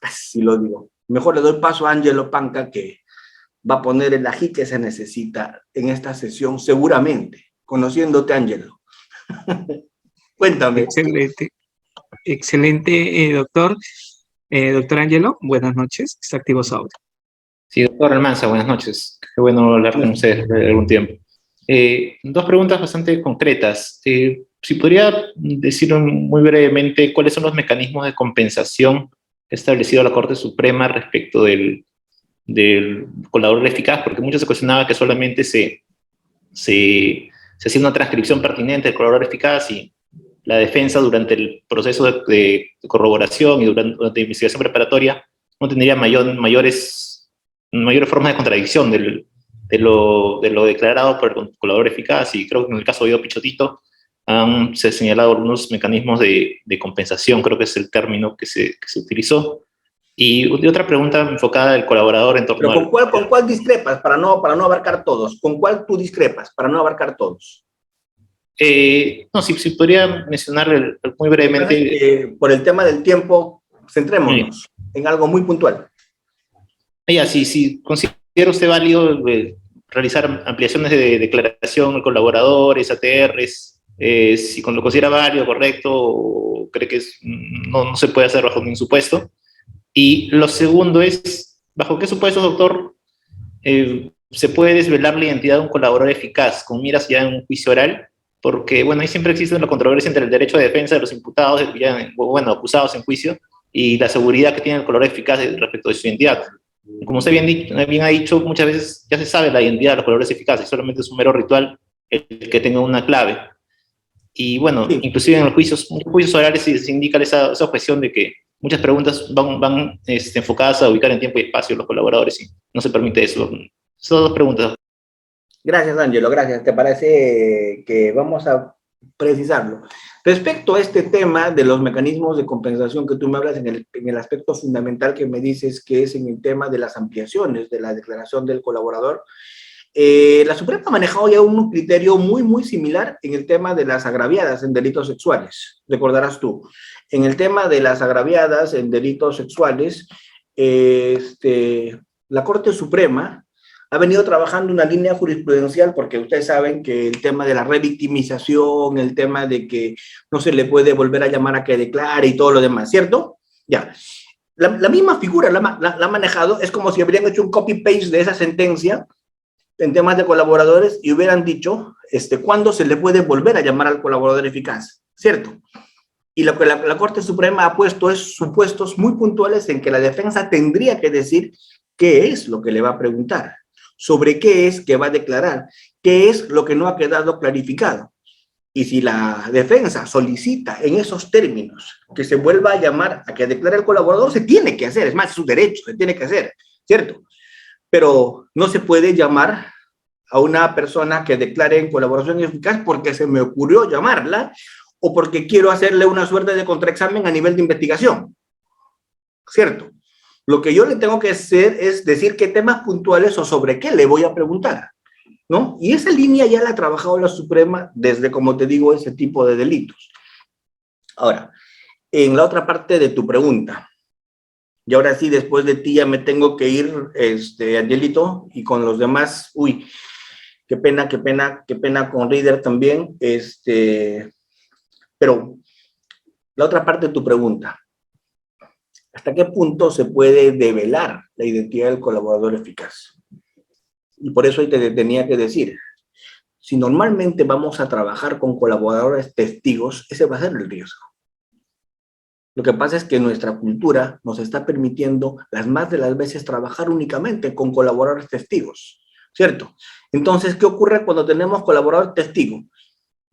Así lo digo. Mejor le doy paso a Angelo Panca, que va a poner el ají que se necesita en esta sesión, seguramente, conociéndote, Angelo. Cuéntame. Excelente, excelente, doctor. Doctor Angelo, buenas noches. Está activo su audio. Sí, doctor Almanza, buenas noches. Qué bueno hablar con usted después de algún tiempo. Dos preguntas bastante concretas. Si podría decir muy brevemente cuáles son los mecanismos de compensación que ha establecido la Corte Suprema respecto del colaborador eficaz, porque mucho se cuestionaba que solamente se hacía una transcripción pertinente del colaborador eficaz y la defensa durante el proceso de corroboración y durante la investigación preparatoria no tendría mayores formas de contradicción de lo declarado por el colaborador eficaz, y creo que en el caso de Guido Pichotito se han señalado algunos mecanismos de compensación, creo que es el término que se utilizó. Y otra pregunta enfocada del colaborador en torno a... ¿Con cuál discrepas para no abarcar todos? ¿Con cuál tú discrepas para no abarcar todos? No, si podría mencionar muy brevemente... por el tema del tiempo, centrémonos en algo muy puntual. Si considera usted válido realizar ampliaciones de declaración de colaboradores, ATRs, si lo considera válido, correcto, o cree que no se puede hacer bajo ningún supuesto. Y lo segundo es, ¿bajo qué supuestos, doctor, se puede desvelar la identidad de un colaborador eficaz con miras ya en un juicio oral? Porque, bueno, ahí siempre existe una controversia entre el derecho de defensa de los imputados, acusados en juicio, y la seguridad que tiene el colaborador eficaz respecto de su identidad. Como usted bien ha dicho, muchas veces ya se sabe la identidad de los colaboradores eficaces, solamente es un mero ritual el que tenga una clave. Y bueno, sí, inclusive en los juicios orales se indica esa objeción de que muchas preguntas van enfocadas a ubicar en tiempo y espacio los colaboradores y no se permite eso. Son dos preguntas. Gracias, Ángelo, gracias. ¿Te parece que vamos a precisarlo? Respecto a este tema de los mecanismos de compensación que tú me hablas en el aspecto fundamental que me dices que es en el tema de las ampliaciones de la declaración del colaborador, la Suprema ha manejado ya un criterio muy similar en el tema de las agraviadas en delitos sexuales, recordarás tú. En el tema de las agraviadas en delitos sexuales, la Corte Suprema ha venido trabajando una línea jurisprudencial, porque ustedes saben que el tema de la revictimización, el tema de que no se le puede volver a llamar a que declare y todo lo demás, ¿cierto? Ya. La misma figura la ha manejado, es como si habrían hecho un copy-paste de esa sentencia en temas de colaboradores y hubieran dicho cuándo se le puede volver a llamar al colaborador eficaz, ¿cierto? Y lo que la Corte Suprema ha puesto es supuestos muy puntuales en que la defensa tendría que decir qué es lo que le va a preguntar, sobre qué es que va a declarar, qué es lo que no ha quedado clarificado. Y si la defensa solicita en esos términos que se vuelva a llamar a que declare el colaborador, se tiene que hacer, es más, es su derecho, se tiene que hacer, ¿cierto? Pero no se puede llamar a una persona que declare en colaboración eficaz porque se me ocurrió llamarla o porque quiero hacerle una suerte de contraexamen a nivel de investigación, ¿cierto? Lo que yo le tengo que hacer es decir qué temas puntuales o sobre qué le voy a preguntar, ¿no? Y esa línea ya la ha trabajado la Suprema desde, como te digo, ese tipo de delitos. Ahora, en la otra parte de tu pregunta, y ahora sí, después de ti ya me tengo que ir, Angelito, y con los demás, uy, qué pena con Reader también, pero la otra parte de tu pregunta, ¿hasta qué punto se puede develar la identidad del colaborador eficaz? Y por eso te tenía que decir, si normalmente vamos a trabajar con colaboradores testigos, ese va a ser el riesgo. Lo que pasa es que nuestra cultura nos está permitiendo las más de las veces trabajar únicamente con colaboradores testigos, ¿cierto? Entonces, ¿qué ocurre cuando tenemos colaborador testigo?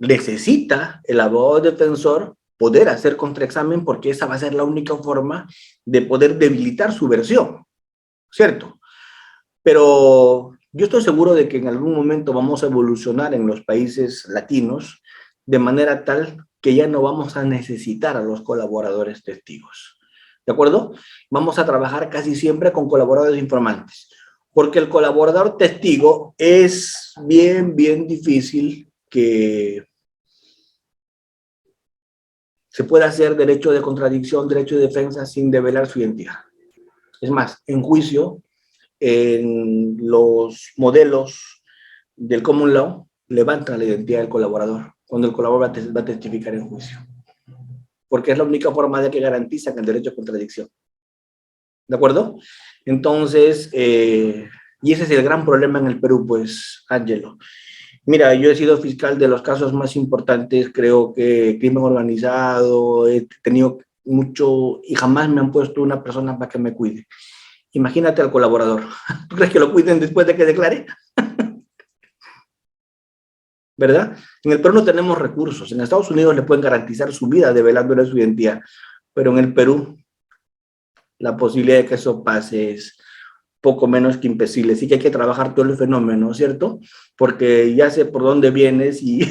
Necesita el abogado defensor poder hacer contraexamen porque esa va a ser la única forma de poder debilitar su versión, ¿cierto? Pero yo estoy seguro de que en algún momento vamos a evolucionar en los países latinos de manera tal que ya no vamos a necesitar a los colaboradores testigos, ¿de acuerdo? Vamos a trabajar casi siempre con colaboradores informantes, porque el colaborador testigo es bien difícil que se pueda hacer derecho de contradicción, derecho de defensa sin develar su identidad. Es más, en juicio, en los modelos del common law, levantan la identidad del colaborador cuando el colaborador va a testificar en juicio. Porque es la única forma de que garantizan el derecho a contradicción. ¿De acuerdo? Entonces, y ese es el gran problema en el Perú, pues, Ángelo. Mira, yo he sido fiscal de los casos más importantes, creo que crimen organizado, he tenido mucho, y jamás me han puesto una persona para que me cuide. Imagínate al colaborador. ¿Tú crees que lo cuiden después de que declare? ¿Verdad? En el Perú no tenemos recursos. En Estados Unidos le pueden garantizar su vida develándole su identidad, pero en el Perú la posibilidad de que eso pase es poco menos que impesible. Sí que hay que trabajar todo el fenómeno, ¿cierto? Porque ya sé por dónde vienes y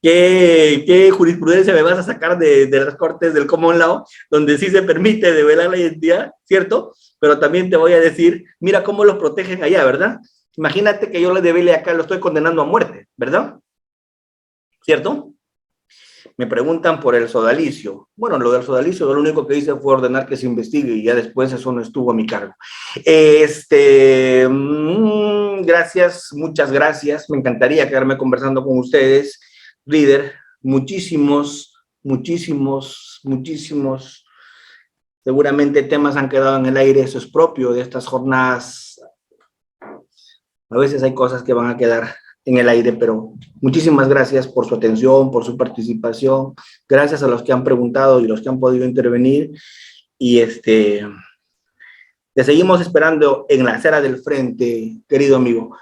qué jurisprudencia me vas a sacar de las cortes del common law, donde sí se permite develar la identidad, ¿cierto? Pero también te voy a decir, mira cómo los protegen allá, ¿verdad? Imagínate que yo le devele acá, lo estoy condenando a muerte, ¿verdad? ¿Cierto? Me preguntan por el sodalicio. Bueno, lo del sodalicio, lo único que hice fue ordenar que se investigue y ya después eso no estuvo a mi cargo. Gracias, muchas gracias. Me encantaría quedarme conversando con ustedes. Reader, muchísimos, seguramente temas han quedado en el aire, eso es propio de estas jornadas. A veces hay cosas que van a quedar en el aire, pero muchísimas gracias por su atención, por su participación, gracias a los que han preguntado y los que han podido intervenir, y te seguimos esperando en la acera del frente, querido amigo.